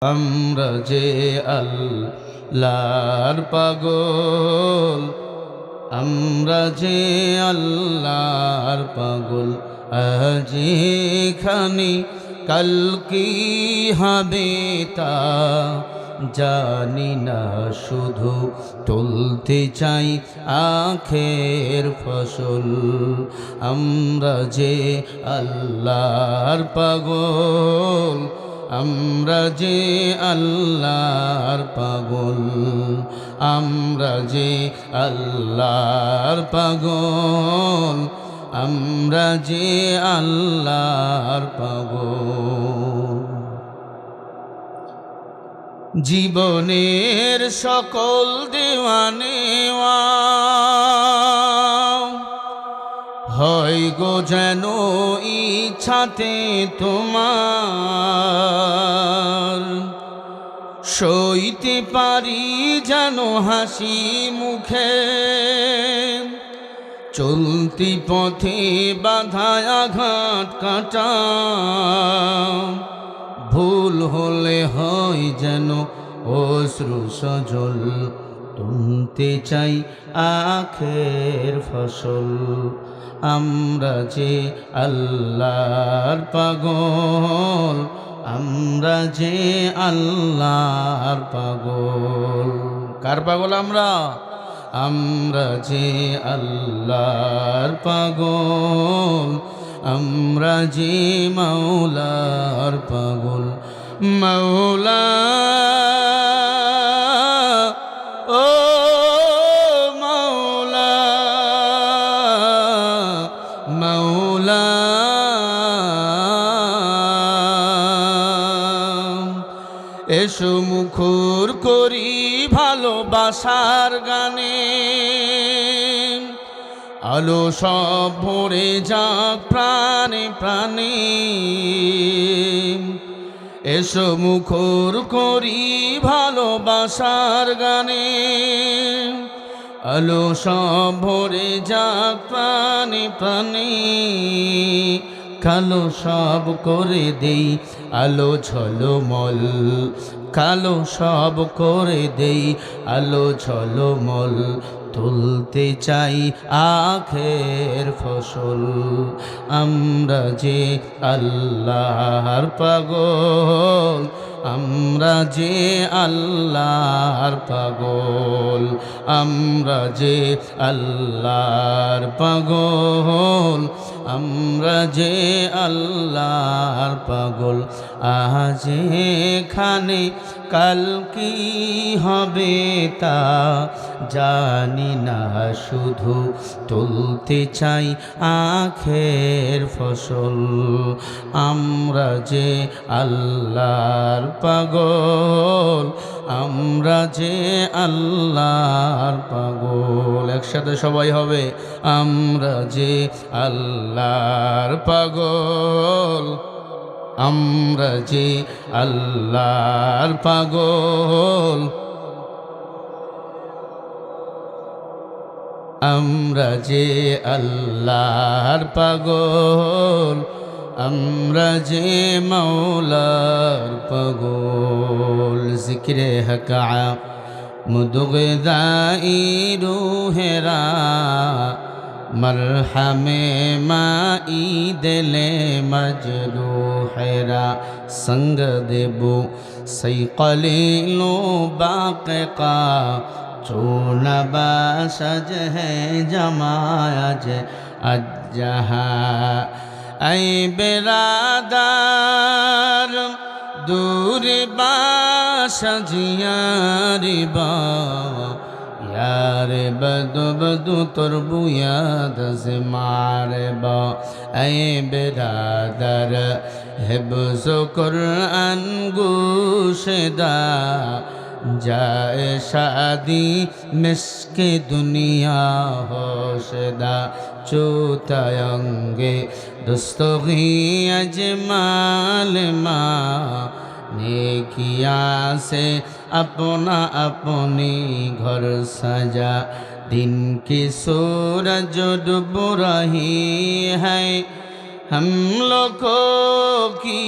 আমরা যে আল্লাহর পাগল, আমরা যে আল্লাহর পাগল। আজ এখানে কাল কি হবে তা জানি না, শুধু তুলতে চাই আখের ফসল। আমরা যে আল্লাহর পাগল, আমরা যে আল্লাহর পাগল, আমরা যে আল্লাহর পাগল, আমরা যে আল্লাহর পাগল। জীবনের সকল দেওয়ানেওয়া হয় গো যেন ইচ্ছাতে তোমার, সইতে পারি যেন হাসি মুখে, চলতি পথে বাধায় আঘাত কাটা। ভুল হলে হয় যেন অশ্রু সজল, তুলতে চাই আখের ফসল। আমরা যে আল্লাহর পাগল, আমরা যে আল্লাহর পাগল। কার পাগল আমরা? আমরা যে আল্লাহর পাগল, আমরা যে মাওলার পাগল। মাওলা ও মাওলা, মাওলা এসো মুখর করি ভালোবাসার গানে, আলো সব ভরে যাক প্রাণে প্রাণে। এসো মুখর করি ভালোবাসার গানে, আলো সব ভরে যাক প্রাণে প্রাণে। কালো সব করে দেই আলো ঝলমল, কালো সব করে দেই আলো ঝলমল, তুলতে চাই আখের ফসল। আমরা যে আল্লাহর পাগল, আমরা যে আল্লাহর পাগল, আমরা যে আল্লাহর পাগল, আমরা যে আল্লাহর পাগল। আজ এখানে কাল কি হবে তা জানি না, শুধু তুলতে চাই আখের ফসল। আমরা যে আল্লাহর পাগল, আমরা যে আল্লাহর পাগল। একসাথে সবাই হবে, আমরা যে আল্লাহর পাগল, আমরা যে আল্লাহর পাগল, আমরা যে আল্লাহর পাগল, আমরা যে মাওলার পাগল। জিক্রে হকা মুদগদাই রুহেরা, মরহমে মাই দিলে মজরুহেরা। সঙ্গ দেবো সই কলিলো বাকা, চোনবা সজ है जमाज अजहा। ऐ बेरादार दूर बाश जियारी बा, यार बदु बदु तुरबु याद से मारे बा। ऐ बेरादार हिब्ज़ कुरान गुशदा, जाए शादी मिस्के दुनिया होशदा। चूतयंगे दुस्तगी अजमाल मा, नेकिया से अपना अपनी घर सजा। दिन की सूरज डूब रही है, हम लोगों की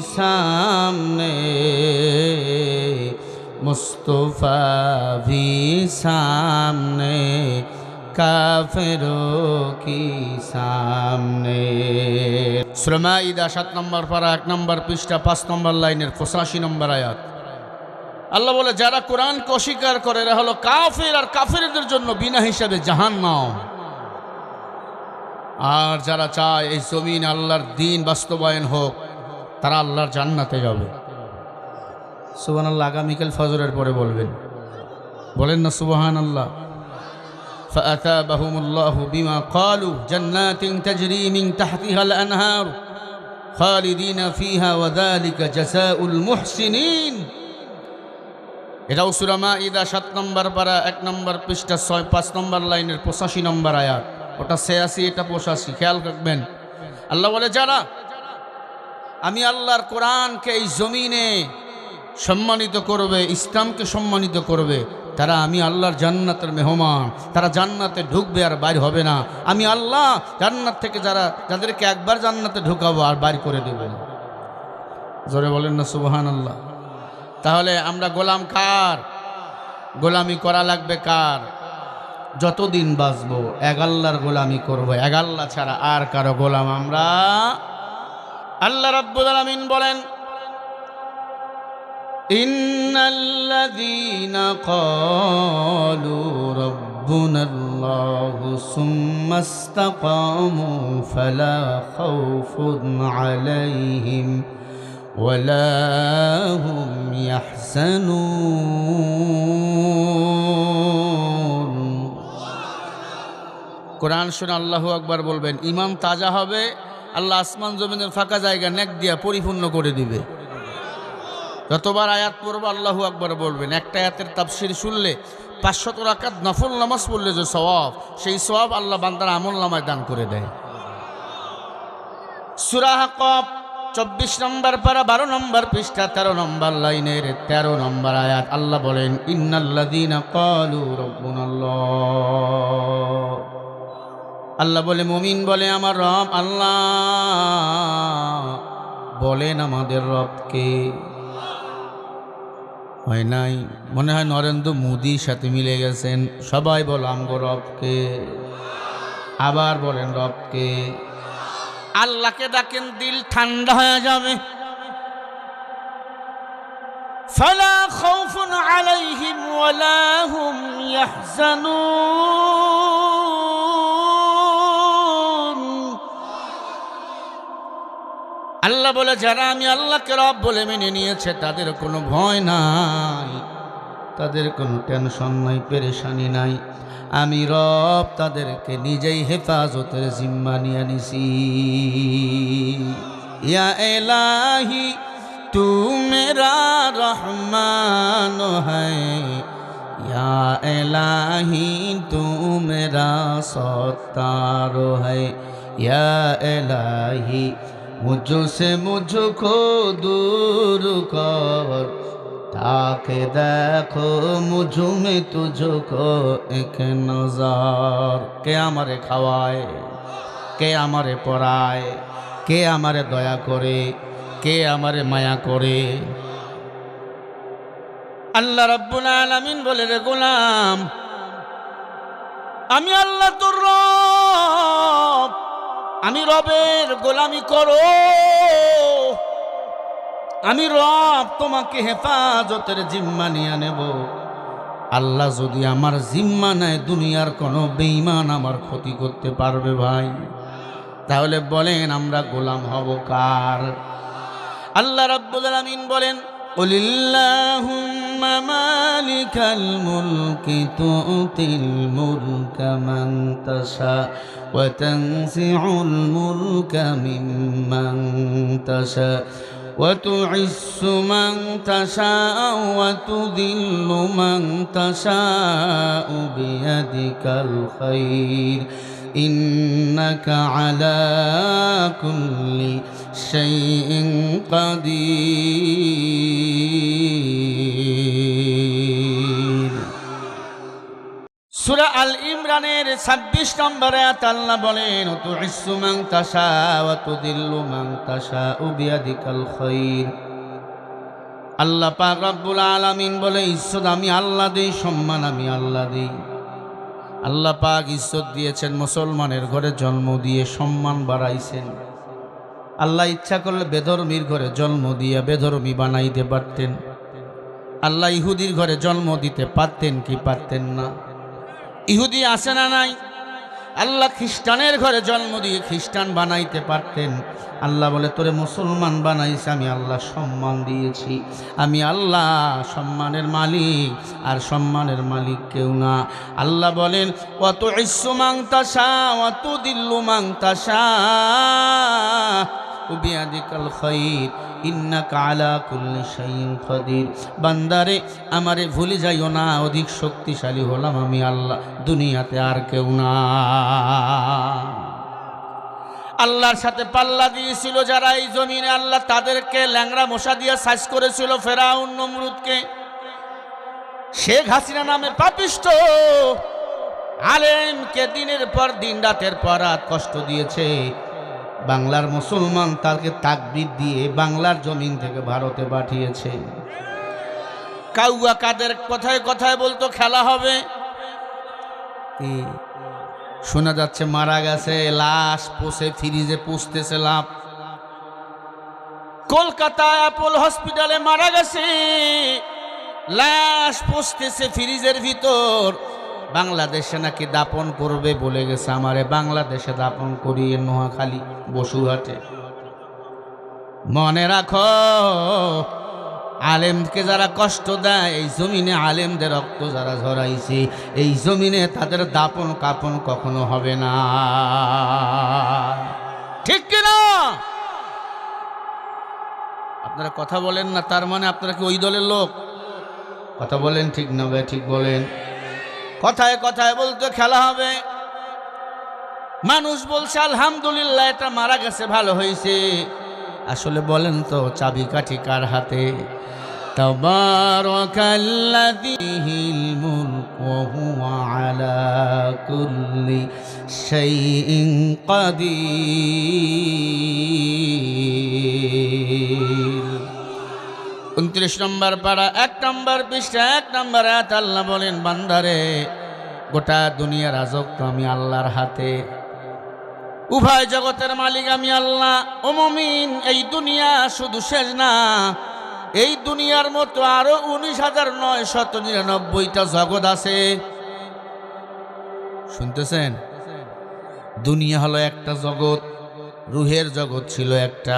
सामने मुस्तफा भी सामने काफिरों की सामने। सूरा माइदा 7 নম্বর পারা 1 নম্বর পৃষ্ঠা 5 নম্বর লাইনের 85 নম্বর আয়াত। আল্লাহ বলে যারা কোরআনকে অস্বীকার করে এরা হলো কাফির, আর কাফিরদের জন্য বিনা হিসাবে জাহান্নাম। আর যারা চায় এই জমিনে আল্লাহর দ্বীন বাস্তবায়ন হোক তারা আল্লাহর জান্নাতে যাবে। সুবহানাল্লাহ। আগামীকাল ফজরের পরে বলবেন, বলেন না সুবহানাল্লাহ। فأثابهم الله بما قالوا جنات تجري من تحتها الأنهار خالدين فيها وذلك جزاء المحسنين। এটাও সূরা মাইদা 7 নম্বর পারা 1 নম্বর পৃষ্ঠা 5 নম্বর লাইনের 85 নম্বর আয়াত। ওটা 86, এটা 85, খেয়াল রাখবেন। আল্লাহ বলে যারা আমি আল্লাহর কোরআনকে এই জমিনে সম্মানিত করবে, ইসলামকে সম্মানিত করবে, তারা আমি আল্লাহর জান্নাতের মেহমান। তারা জান্নাতে ঢুকবে আর বাইর হবে না। আমি আল্লাহ জান্নাত থেকে যাদেরকে একবার জান্নাতে ঢুকাবো আর বাইর করে দেব। জোরে বলেন না সুবহানাল্লাহ। তাহলে আমরা গোলাম কার? গোলামি করা লাগবে কার? যতদিন বাঁচবো এক আল্লাহর গোলামি করবো, এক আল্লাহ ছাড়া আর কারো গোলাম আমরা। আল্লাহ রাব্বুল আলামিন বলেন, ইন্নাল্লাযীনা ক্বালু রাব্বুনাল্লাহু সুম্মা ইসতাকামু ফালা খাউফুন আলাইহিম ওয়ালা হুম ইয়াহজানুন। কোরআন শুনে আল্লাহু আকবার বলবেন, ঈমান তাজা হবে, আল্লাহ আসমান জমিনের ফাঁকা জায়গা নেক দিয়া পরিপূর্ণ করে দিবে। যতবার আয়াত পড়বো আল্লাহু আকবার বলবেন। একটা আয়াতের তাফসীর শুনলে 500 রাকাত নফল নামাজ পড়লে যে সওয়াব, সেই সওয়াব আল্লাহ বান্দার আমল নামায় দান করে দেয়। সূরা হাক্কাব 24 নম্বর পারা 12 নম্বর পৃষ্ঠা 13 নম্বর লাইনের 13 নম্বর আয়াত। আল্লাহ বলেন, ইন্নাল্লাযীনা ক্বালু রাব্বুনাল্লাহ। আল্লাহ বলে, মুমিন বলে আমার রব আল্লাহ। বলেন আমাদের রবকে। হয় নাই, মনে হয় নরেন্দ্র মোদির সাথে মিলে গেছেন। সবাই বলো আমগো রবকে। আবার বলেন রবকে। আল্লাহকে ডাকেন, দিল ঠান্ডা হয়ে যাবে। ফালা খাউফুন আলাইহিম ওয়ালা হুম ইয়াহজানুন। আল্লাহ বলে যারা আমি আল্লাহকে রব বলে মেনে নিয়েছে তাদের কোনো ভয় নাই, তাদের কোনো টেনশন নাই, পেরেশানি নাই। আমি রব তাদেরকে নিজেই হেফাজতের জিম্মা নিয়ে নিছি। ইয়া ইলাহি তু মেরা রহমান হ্যায়, ইয়া ইলাহি তু মেরা সত্তার হ্যায়, ইয়া ইলাহি मुझसे मुझको दूर कर, ताके देखो मुझ में तुझको एक नजर। के हमारे खावाए, के हमारे पराए, के हमारे दया करे, के हमारे माया करे। আল্লাহ রাব্বুল আলামিন বলে, রে গোলাম আমি আল্লাহ তোর রব, আমি রবের গোলামি করো। আমি রব তোমাকে হেফাজতের জিম্মা নিয়ে নেব। আল্লাহ যদি আমার জিম্মা নেয় দুনিয়ার কোনো বেঈমান আমার ক্ষতি করতে পারবে ভাই? তাহলে বলেন আমরা গোলাম হব কার? আল্লাহ রাব্বুল আলামিন বলেন, কুলিল্লাহুম্মা মালিকাল মুলকি তুতিল মুলকা মান তাশা ওয়া তানজিউল মুলকা মিম্মান তাশা ওয়া তুইজ্জু মান তাশা ওয়া তুযিল্লু মান তাশা বিয়াদিকাল খায়র ইন্নাকা আলা কুল্লি শাইইন কাদির। সূরা আল ইমরানের 26 নম্বর আয়াত আল্লাহ বলেন, তুইসু মান তাশা ওয়া তুদিল্লু মান তাশা বিয়াদিকাল খায়র। আল্লাহ পাক রব্বুল আলামিন বলে, ইজ্জত আমি আল্লাহ দেই, সম্মান আমি আল্লাহ দেই। আল্লাহ পাক ইজ্জত দিয়েছেন, মুসলমানের ঘরে জন্ম দিয়ে সম্মান বাড়াইছেন। আল্লাহ ইচ্ছা করলে বেধর্মীর ঘরে জন্ম দিয়ে বেধর্মী বানাইতে পারতেন। আল্লাহ ইহুদির ঘরে জন্ম দিতে পারতেন কি পারতেন না? ইহুদি আছে না নাই? আল্লাহ খ্রিস্টানের ঘরে জন্ম দিয়ে খ্রিস্টান বানাইতে পারতেন। আল্লাহ বলে, তোরে মুসলমান বানাইছে, আমি আল্লাহ সম্মান দিয়েছি। আমি আল্লাহ সম্মানের মালিক, আর সম্মানের মালিক কেউ না। আল্লাহ বলেন, ওয়া তুইসু মান তাশা ওয়া তুদিল্লু মান তাশা বিয়াদিকাল খায়র ইন্নাকা আলা কুল্লি শাইইন কাদির। বান্দারে আমারে ভুলে যাইও না, অধিক শক্তিশালী হলাম আমি আল্লাহ, দুনিয়াতে আর কেউ না। আল্লাহর সাথে পাল্লা দিয়েছিল যারা এই জমিনে, আল্লাহ তাদেরকে ল্যাংড়া মশা দিয়ে সাইজ করেছিল। ফেরাউন নমরুদকে, শেখ হাসিনা নামে পাপিষ্ঠ আলেমকে দিনের পর দিন রাতের পর রাত কষ্ট দিয়েছে। বাংলার মুসলমান তাকে তাকবীর দিয়ে বাংলার জমিন থেকে ভারতে পাঠিয়েছে। কাউয়া কাদের কথায় কথায় বলতো খেলা হবে, শোনা যাচ্ছে মারা গেছে, লাশ পোষে ফ্রিজে পুষতেছে লাভ। কলকাতায় অ্যাপল হসপিটালে মারা গেছে, লাশ পুষতেছে ফ্রিজের ভিতর। বাংলাদেশে নাকি দাপন করবে বলে গেছে, আমারে বাংলাদেশে দাপন করিয়ে নোয়াখালী বসুরহাটে। মনে রাখো, আলেমকে যারা কষ্ট দেয়, এই জমিনে আলেমদের রক্ত যারা ঝরাইছে, এই জমিনে তাদের দাপন কাপন কখনো হবে না। ঠিক কিনা? আপনারা কথা বলেন না, তার মানে আপনারা কি ওই দলের লোক? কথা বলেন, ঠিক না ভাই? ঠিক বলেন। কথায় কথায় বলতে খেলা হবে। মানুষ বলছে আলহামদুলিল্লাহ এটা মারা গেছে, ভালো হয়েছে। আসলে বলেন তো, চাবিকাঠি কার হাতে? তাবারাকাল্লাযীহিল মুলকু ওয়া হুয়া আলা কুল্লি শাইইন কাদির। 29 নম্বর পারা 1 নম্বর পৃষ্ঠা 1 নম্বর আয়াত আল্লাহ বলেন, বান্দারে গোটা দুনিয়ার রাজত্ব তো আমি আল্লাহর হাতে, উভয় জগতের মালিক আমি আল্লাহ। ও মুমিন, এই দুনিয়া শুধু শেষ না, এই দুনিয়ার মতো আরো 19,999টা জগৎ আছে। শুনতেছেন? দুনিয়া হলো একটা জগৎ, রুহের জগৎ ছিল একটা,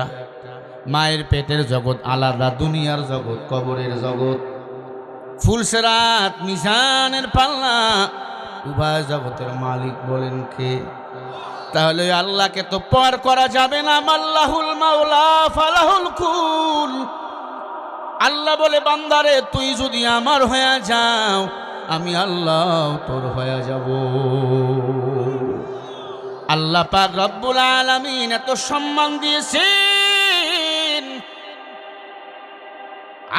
মায়ের পেটের জগৎ আলাদা, দুনিয়ার জগৎ কবরের জগৎ। ফুলসেরাত মিজানের পাল্লা, উভয় জগতের মালিক বলেন কে? তাহলে আল্লাহকে তো পার করা যাবে না। মাল্লাহুল মাওলা ফালাহুল কুল। আল্লাহ বলে, বান্দারে তুই যদি আমার হয়ে যাও, আমি আল্লাহ তোর হয়ে যাব। আল্লাহ পাক রব্বুল আলামিন এত সম্মান দিয়েছেন,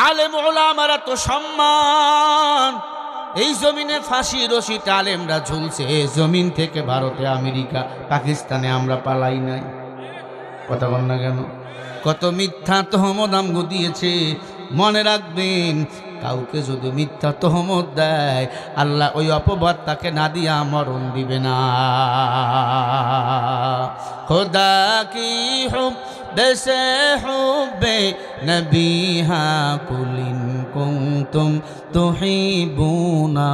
আলেম ওলামার এত সম্মান। এই জমিনে ফাঁসি রশিতে আলেমরা ঝুলছে, জমিন থেকে ভারতে, আমেরিকা, পাকিস্তানে আমরা পালাই নাই। কথা বল না কেন? কত মিথ্যা তহমত আমগো দিয়েছে। মনে রাখবেন, কাউকে যদি মিথ্যা তহমত দেয়, আল্লাহ ওই অপবাদ তাকে না দিয়া মরণ দিবে না। খোদা কি হুব দেশে হুবে নবী হা কুলিন কুনতুম তুহিবুনা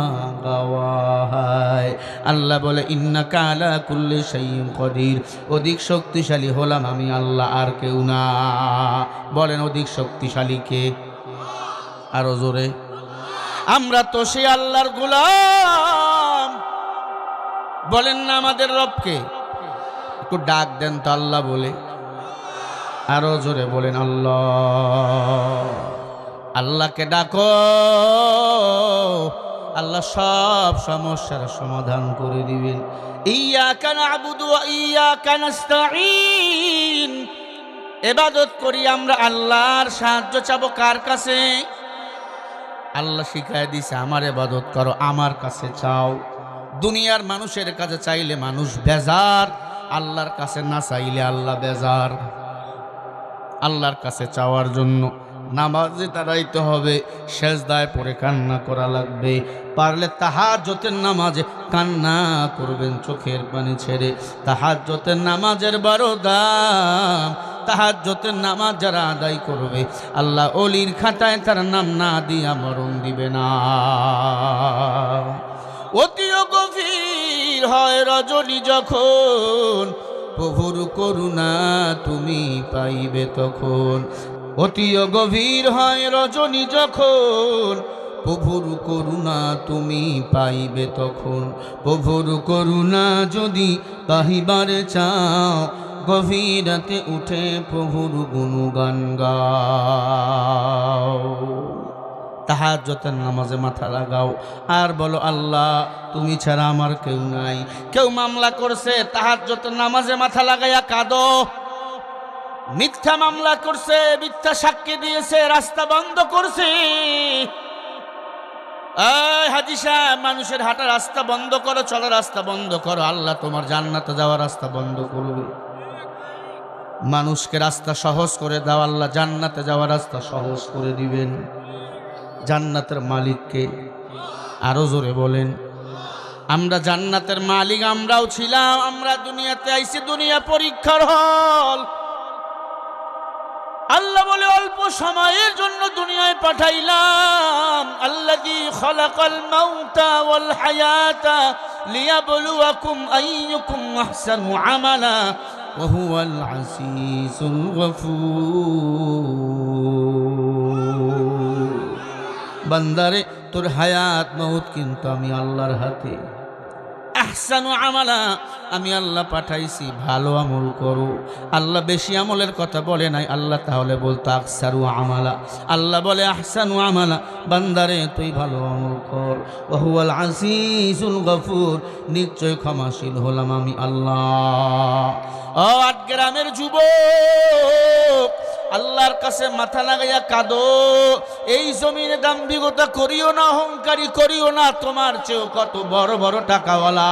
গাওয়াহায়। আল্লাহ বলে, ইন্নাকা আলা কুল্লি শাইইন কাদির। অধিক শক্তিশালী হলাম আমি আল্লাহ, আর কেউ না। বলেন, অধিক শক্তিশালী কে? আরো জোরে। আমরা তো সেই আল্লাহর গোলাম। বলেন না আমাদের রবকে? একটু ডাক দেন তো আল্লাহ বলে। আরো জোরে বলেন, আল্লাহ। আল্লাহকে ডাকো, আল্লাহ সব সমস্যার সমাধান করে দিবেন। ইয়াকা না'বুদু ওয়া ইয়াকা নাস্তাঈন। ইবাদত করি আমরা, আল্লাহর সাহায্য চাবো কার কাছে? আল্লাহ শিখায় দিছে, আমার ইবাদত করো, আমার কাছে চাও। দুনিয়ার মানুষের কাছে চাইলে মানুষ বেজার, আল্লাহর কাছে না চাইলে আল্লাহ বেজার। আল্লাহর কাছে চাওয়ার জন্য নামাজে দাঁড়াইতে হবে, সেজদায় পড়ে কান্না করা লাগবে, পারলে তাহাজ্জুদের নামাজে কান্না করবেন চোখের পানি ছেড়ে। তাহাজ্জুদের নামাজের বড় দাম। তাহাজ্জুদের নামাজ যারা আদায় করবে আল্লাহ ওলির খাতায় তার নাম না দিয়া মরণ দিবে না। অতিও গভীর হয় রজনী যখন, প্রভুর করুণা তুমি পাইবে তখন। অতিও গভীর হয় রজনী যখন, প্রভুর করুণা তুমি পাইবে তখন। প্রভুর করুণা যদি পাহিবারে চাও, গভীর রাতে উঠে প্রভুর গুণগান গাও। তাহাজ্জুদের নামাজে মাথা লাগাও আর বলো, আল্লাহ তুমি ছাড়া আমার কেউ নাই। কেউ মামলা করছে, তাহাজ্জুদের নামাজে মাথা লাগাইয়া কাঁদো। মিথ্যা মামলা করছে, মিথ্যা সাক্ষী দিয়েছে, রাস্তা বন্ধ করছে। এই হাজী সাহেব, মানুষের হাঁটা রাস্তা বন্ধ করো, চলো রাস্তা বন্ধ করো, আল্লাহ তোমার জান্নাতে যাওয়ার রাস্তা বন্ধ করবে। মানুষকে রাস্তা সহজ করে দাও, আল্লাহ জান্নাতে যাওয়ার রাস্তা সহজ করে দিবেন। জান্নাতের মালিককে আরো জোরে বলেন। আমরা জান্নাতের মালিক আমরাও ছিলাম। আমরা দুনিয়াতে আইছি, দুনিয়া পরীক্ষার হল। আল্লাহ বলে অল্প সময়ের জন্য দুনিয়ায় পাঠাইলাম। আল্লাযী খালাকাল মাউতা ওয়াল হায়াতা লিয়াবলুয়াকুম আইয়ুকুম আহসানু আমালা ওয়া হুয়াল আসীসুল গফুর। বান্দারে, তোর হায়াত মউত কিন্তু আমি আল্লাহর হাতে। আহসানু আমালা, আমি আল্লাহ পাঠাইছি, ভালো আমল করো। আল্লাহ বেশি আমলের কথা বলে নাই, আল্লাহ তাহলে বলতো আকসারু আমালা। আল্লাহ বলে আহসানু আমালা, বান্দারে তুই ভালো আমল কর। ওয়া হুয়াল আসীসুল গফুর, নিশ্চয় ক্ষমাশীল হলাম আমি আল্লাহ। ও আট গ্রামের যুবক, আল্লাহর কাছে মাথা লাগাইয়া কাঁদো। এই জমিনে দাম্ভিকতা করিও না, অহংকারী করিও না। তোমার চেয়েও কত বড় বড় টাকাওয়ালা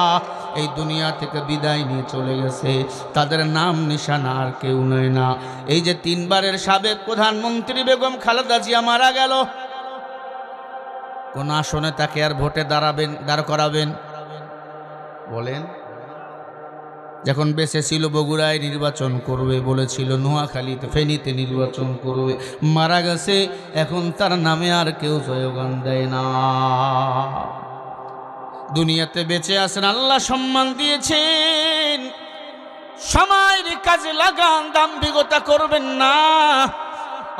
এই দুনিয়া থেকে বিদায় নিয়ে চলে গেছে, তাদের নাম নিশানা আর কেউ নেয় না। এই যে 3 বারের সাবেক প্রধানমন্ত্রী বেগম খালেদা জিয়া মারা গেল, কোন আসনে তাকে আর ভোটে দাঁড় করাবেন বলেন? যখন বেঁচে ছিল বগুড়ায় নির্বাচন করবে বলেছিল, নোয়াখালীতে, ফেনীতে নির্বাচন করবে। মারা গেছে, এখন তার নামে আর কেউ জয়গান দেয় না। দুনিয়াতে বেঁচে আছেন, আল্লাহ সম্মান দিয়েছেন। সময়ের কাজে লাগান, দাম্ভিকতা করবেন না।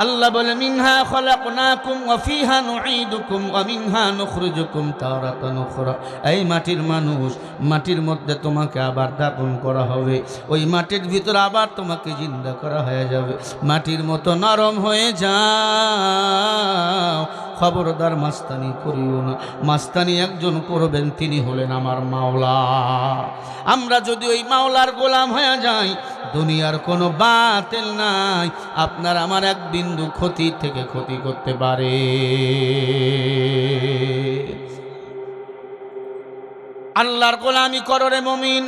আল্লাহ বলে মিনহা খলাকনাকুম ওয়া ফিহা নুঈদুকুম ওয়া মিনহা নুখরিজুকুম তারাতান উখরা। এই মাটির মানুষ, মাটির মধ্যে তোমাকে আবার দাপন করা হবে, ওই মাটির ভিতর আবার তোমাকে জিন্দা করা হয়ে যাবে। মাটির মতো নরম হয়ে যাও। খবরদার মাস্তানি করিও না। মাস্তানি একজন করবেন, তিনি হলেন আমার মাওলা। আমরা যদি ওই মাওলার গোলাম হয়ে যাই, দুনিয়ার কোনো বাতিল নাই আপনার আমার এক বিন্দু ক্ষতি থেকে ক্ষতি করতে পারে। আল্লাহর গোলামি করো রে মুমিন।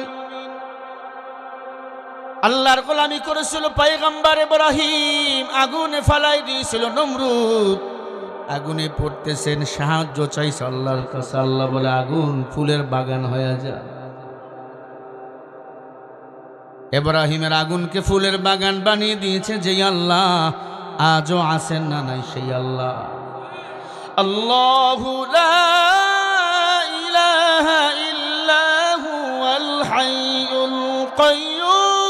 আল্লাহর গোলামি করেছিল পয়গম্বর ইব্রাহিম, আগুনে ফালাই দিয়েছিল নমরুদ। আগুনে পড়তেছেন, সাহায্য চাইছে আল্লাহর কাছে। আল্লাহ বলে আগুন ফুলের বাগান হয়ে যা। ইব্রাহিমের আগুনকে ফুলের বাগান বানিয়ে দিয়েছে যেই আল্লাহ, আজও আছেন না নাই সেই আল্লাহ। আল্লাহু লা ইলাহা ইল্লা হুয়াল হাইয়ুল কাইয়্যুম।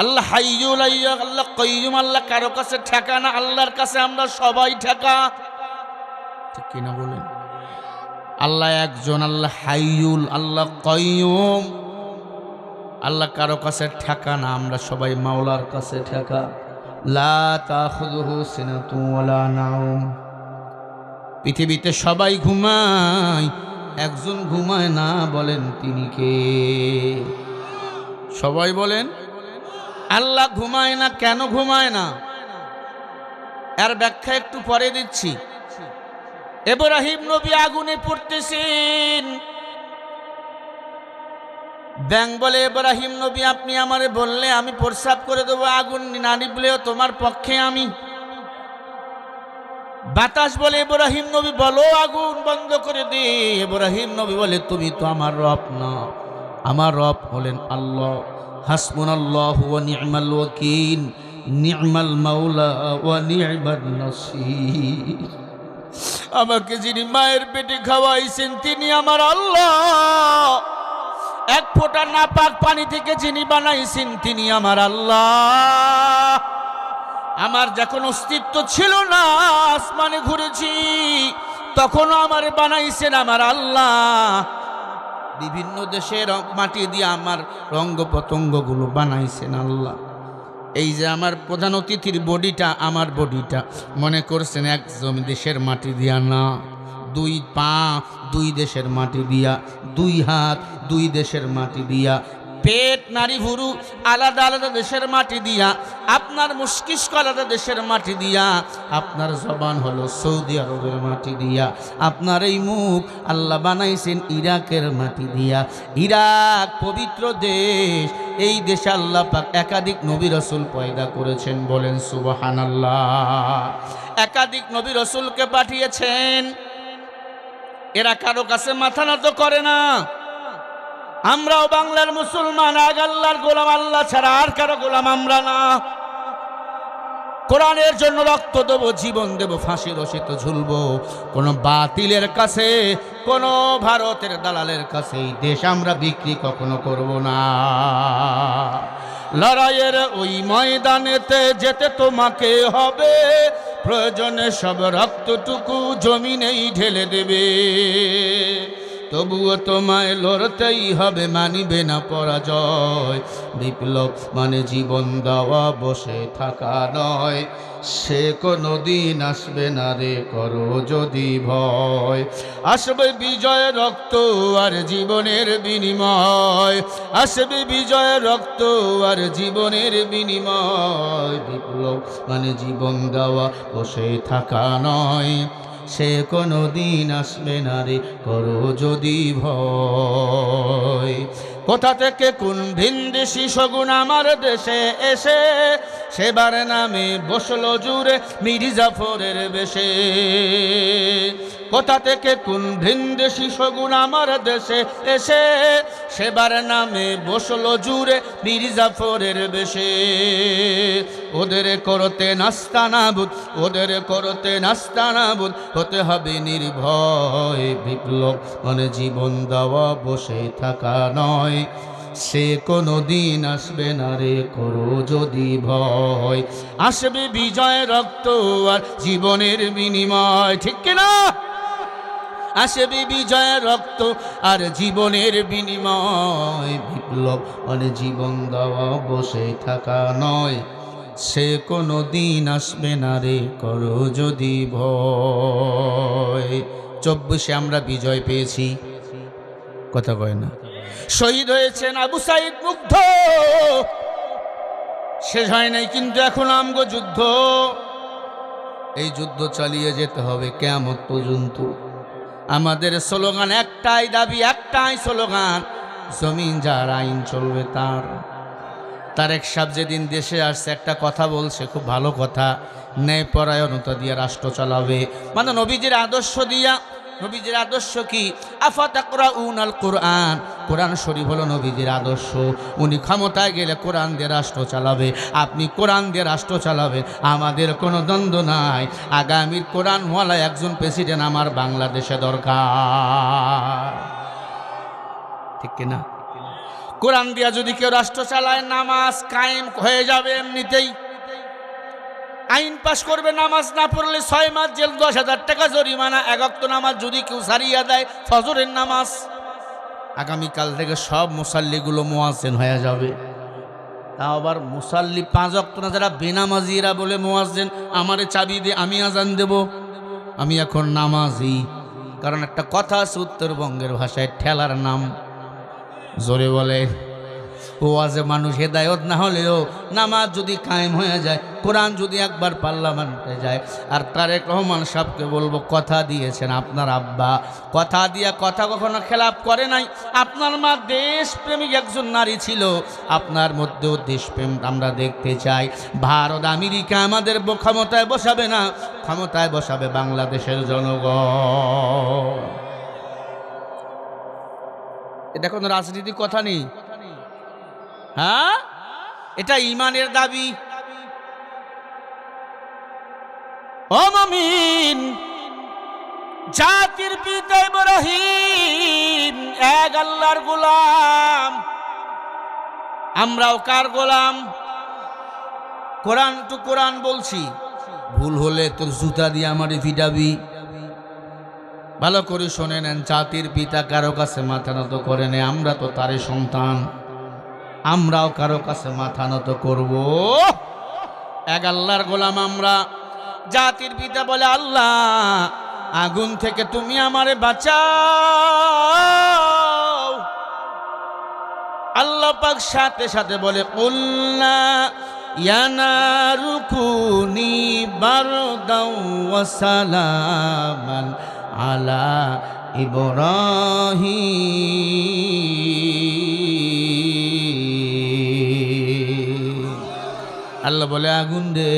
আল্লাহ হাইয়ুল, আল্লাহ কাইয়্যুম। আল্লাহ কারো কাছে ঠেকা না, আল্লাহর কাছে আমরা সবাই ঠেকা। ঠিক কিনা বলেন? আল্লাহ একজন, আল্লাহ হাইয়ুল, আল্লাহ কাইয়্যুম। আল্লাহ কারো কাছে ঠেকা না, আমরা সবাই মাওলার কাছে ঠেকা। লা তাখুযুহু সিনাতুন ওয়ালা নাওম। পৃথিবীতে সবাই ঘুমায়, একজন ঘুমায় না, বলেন তিনি কে? সবাই বলেন আল্লাহ ঘুমায় না। কেন ঘুমায় না? এর ব্যাখ্যা একটু পরে দিচ্ছি। ইব্রাহিম নবী আগুনে পড়তেছেন। ব্যাং বলে, ইব্রাহিম নবী আপনি আমারে বললে আমি প্রস্রাব করে দেবো, আগুন না নিবলেও তোমার পক্ষে আমি। বাতাস বলে, ইব্রাহিম নবী বলো আগুন বন্ধ করে দে। ইব্রাহিম নবী বলে, তুমি তো আমার রব না, আমার রব হলেন আল্লাহ। হাসবুনাল্লাহু ওয়া নি'মাল ওয়াকিল, নি'মাল মাওলা ওয়া নি'মান নাসির। আমাকে যিনি মায়ের পেটে খাওয়াইছেন তিনি আমার আল্লাহ, এক ফোঁটা নাপাক পানি থেকে যিনি বানাইছেন তিনি আমার আল্লাহ। আমার যখন অস্তিত্ব ছিল না, আসমানে ঘুরেছি, তখনও আমার বানাইছেন আমার আল্লাহ। বিভিন্ন দেশের মাটি দিয়ে আমার রঙ্গ পতঙ্গগুলো বানাইছেন আল্লাহ। এই যে আমার প্রধান অতিথির বডিটা, আমার বডিটা মনে করছেন এক জমি দেশের মাটি দিয়া না, দুই পা দুই দেশের মাটি দিয়া, দুই হাত দুই দেশের মাটি দিয়া, পেট নারী ভুরু আলাদা আলাদা দেশের মাটি দিয়া, আপনার মস্তিষ্ক আলাদা দেশের মাটি দিয়া, আপনার জবান হলো সৌদি আরবের মাটি দিয়া, আপনার এই মুখ আল্লাহ বানাইছেন ইরাকের মাটি দিয়া। ইরাক পবিত্র দেশ, এই দেশে আল্লাহ পাক একাধিক নবী রাসূল পয়দা করেছেন, বলেন সুবহানাল্লাহ। একাধিক নবী রাসূলকে পাঠিয়েছেন, এরা কারো কাছে মাথা নত করে না। আমরাও বাংলার মুসলমান, আগ আল্লাহর গোলাম, আল্লাহ ছাড়া আর কারো গোলাম আমরা না। কোরআনের জন্য রক্ত দেব, জীবন দেব, ফাঁসি রশিতে ঝুলবো। কোন বাতিলের কাছে, কোন ভারতের দালালের কাছে এই দেশ আমরা বিক্রি কখনো করব না। লড়াইয়ের ওই ময়দানেতে যেতে তোমাকে হবে, প্রয়োজনে সব রক্তটুকু জমিনেই ঢেলে দেবে। তবুও তোমায় লড়তেই হবে, মানিবে না পরাজয়। বিপ্লব মানে জীবন দেওয়া, বসে থাকা নয়। সে কোনো দিন আসবে না রে, করো যদি ভয়। আসবে বিজয় রক্ত আর জীবনের বিনিময়, আসবে বিজয় রক্ত আর জীবনের বিনিময়। বিপ্লব মানে জীবন দেওয়া, বসে থাকা নয়। সে কোনো দিন আসবে না রে, করো যদি ভয়। কোথা থেকে কোন ভিনদেশি শগুন আমার দেশে এসে, সেবার নামে বসলো জুড়ে মির্জাফরের বেশে। কোথা থেকে কোন ভিনদেশি শগুন আমার দেশে এসে, সেবার নামে বসলো জুড়ে মির্জাফরের বেশে। ওদের করতে নাস্তানাবুদ, ওদের করতে নাস্তানাবুদ হতে হবে নির্ভয়। বিপ্লব মানে জীবন দেওয়া, বসে থাকা নয়। সে কোনো দিন আসবে না রে, করো যদি ভয়। আসবে বিজয় রক্ত আর জীবনের বিনিময়, ঠিক কিনা? আসবে বিজয় রক্ত আর জীবনের বিনিময়। বিপ্লব মানে জীবন দেওয়া, বসে থাকা নয়। সে কোনো দিন আসবে না রে, করো যদি ভয়। 24-এ আমরা বিজয় পেয়েছি, কথা কয় না। শহীদ হয়েছেন আবু সাইদ মুগ্ধ, শেষ হয় নাই কিন্তু এখন আমগো যুদ্ধ। এই যুদ্ধ চালিয়ে যেতে হবে কিয়ামত পর্যন্ত। আমাদের স্লোগান একটাই, দাবি একটাই স্লোগান, জমিন যার আইন চলবে তার। তারেক সাহেব যেদিন দেশে আসছে একটা কথা বলছে, খুব ভালো কথা, ন্যায়পরায়ণতা দিয়ে রাষ্ট্র চালাবে, মানে নবীজির আদর্শ দিয়া। নবীজির আদর্শ কি? আফাতাকরাউনাল কুরআন, কোরআন শরীফ হলো নবীজির আদর্শ। উনি ক্ষমতায় গেলে কোরআন দিয়ে রাষ্ট্র চালাবে, আপনি কোরআন দিয়ে রাষ্ট্র চালাবেন, আমাদের কোনো দ্বন্দ্ব নাই। আগামীর কোরআনওয়ালা একজন প্রেসিডেন্ট আমার বাংলাদেশে দরকার, ঠিক কিনা? কোরআন দিয়া যদি কেউ রাষ্ট্র চালায়, নামাজ কায়েম হয়ে যাবে এমনিতেই। আইন পাশ করবে, নামাজ না পড়লে 6 মাস জেল, 10,000 টাকা জরিমানা। এক ওয়াক্ত নামাজ যদি কেউ সারিয়া দেয়, ফজরের নামাজ, আগামীকাল থেকে সব মুসাল্লিগুলো মুয়াজ্জিন হয়ে যাবে। তাও আবার মুসাল্লি 5 ওয়াক্ত না, যারা বেনামাজিরা বলে মুয়াজ্জিন আমারে চাবি দিয়ে আমি আজান দেব, আমি এখন নামাজি। কারণ একটা কথা আছে উত্তরবঙ্গের ভাষায়, ঠেলার নাম জোরে বলে। ওয়াজে মানুষ হেদায়ত না হলেও নামাজ যদি কায়েম হয়ে যায়, কোরআন যদি একবার পার্লামেন্টে যায়। আর তারেক রহমান সাহেবকে বলবো, কথা দিয়েছেন আপনার আব্বা, কথা দিয়া কথা কখনো খেলাপ করে নাই। আপনার মা দেশপ্রেমিক একজন নারী ছিল, আপনার মধ্যেও দেশপ্রেম আমরা দেখতে চাই। ভারত আমেরিকা আমাদের ক্ষমতায় বসাবে না, ক্ষমতায় বসাবে বাংলাদেশের জনগণ। এটা কোনো রাজনীতির কথা নেই, হ্যাঁ, এটা ঈমানের দাবি। ও মুমিন, জাতির পিতা ইব্রাহিম এক আল্লাহর গোলাম, আমরাও কার গোলাম? কোরআন টু কোরআন বলছি, ভুল হলে তোর জুতা দিয়ে আমারে ফিটাবি। ভালো করে শোনে নেন, জাতির পিতা কারো কাছে মাথা নত করে নেই, আমরা তো তারই সন্তান, আমরাও কারো কাছে মাথা নত করব। এক আল্লাহর গোলাম আমরা। জাতির পিতা বলে, আল্লাহ আগুন থেকে তুমি আমারে বাঁচাও। আল্লাহ পাক সাথে সাথে বলে, কুল্লা ইয়া নারু কুনি বারদাও ওয়া সালামান আলা ইব্রাহিম। আল্লাহ বলে, আগুন রে,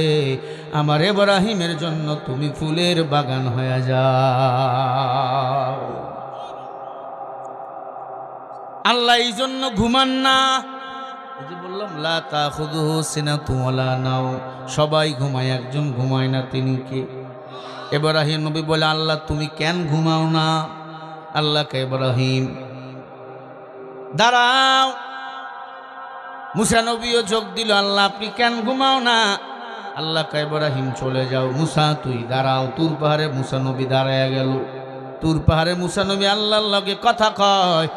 আমার ইব্রাহিমের জন্য তুমি ফুলের বাগান হয়ে যাও। আল্লাহ এই জন্য ঘুমান না। যে বললাম, লা তাখুযুহু সিনাতুন ওয়ালা নাওম, সবাই ঘুমায়, একজন ঘুমায় না, তিনি কে? ইব্রাহিম নবী বলে, আল্লাহ তুমি কেন ঘুমাও না? আল্লাহকে ইব্রাহিম দাঁড়াও। মুসা নবীও যোগ দিল, আল্লাহ আপনি কেন ঘুমাও না? আল্লাহকে ইব্রাহিম চলে যাও, মুসা তুই দাঁড়াও। তুর পাহাড়ে মুসা নবী দাঁড়ায় গেল। তুর পাহাড়ে মুসা নবী আল্লাহর লগে কথা কয়।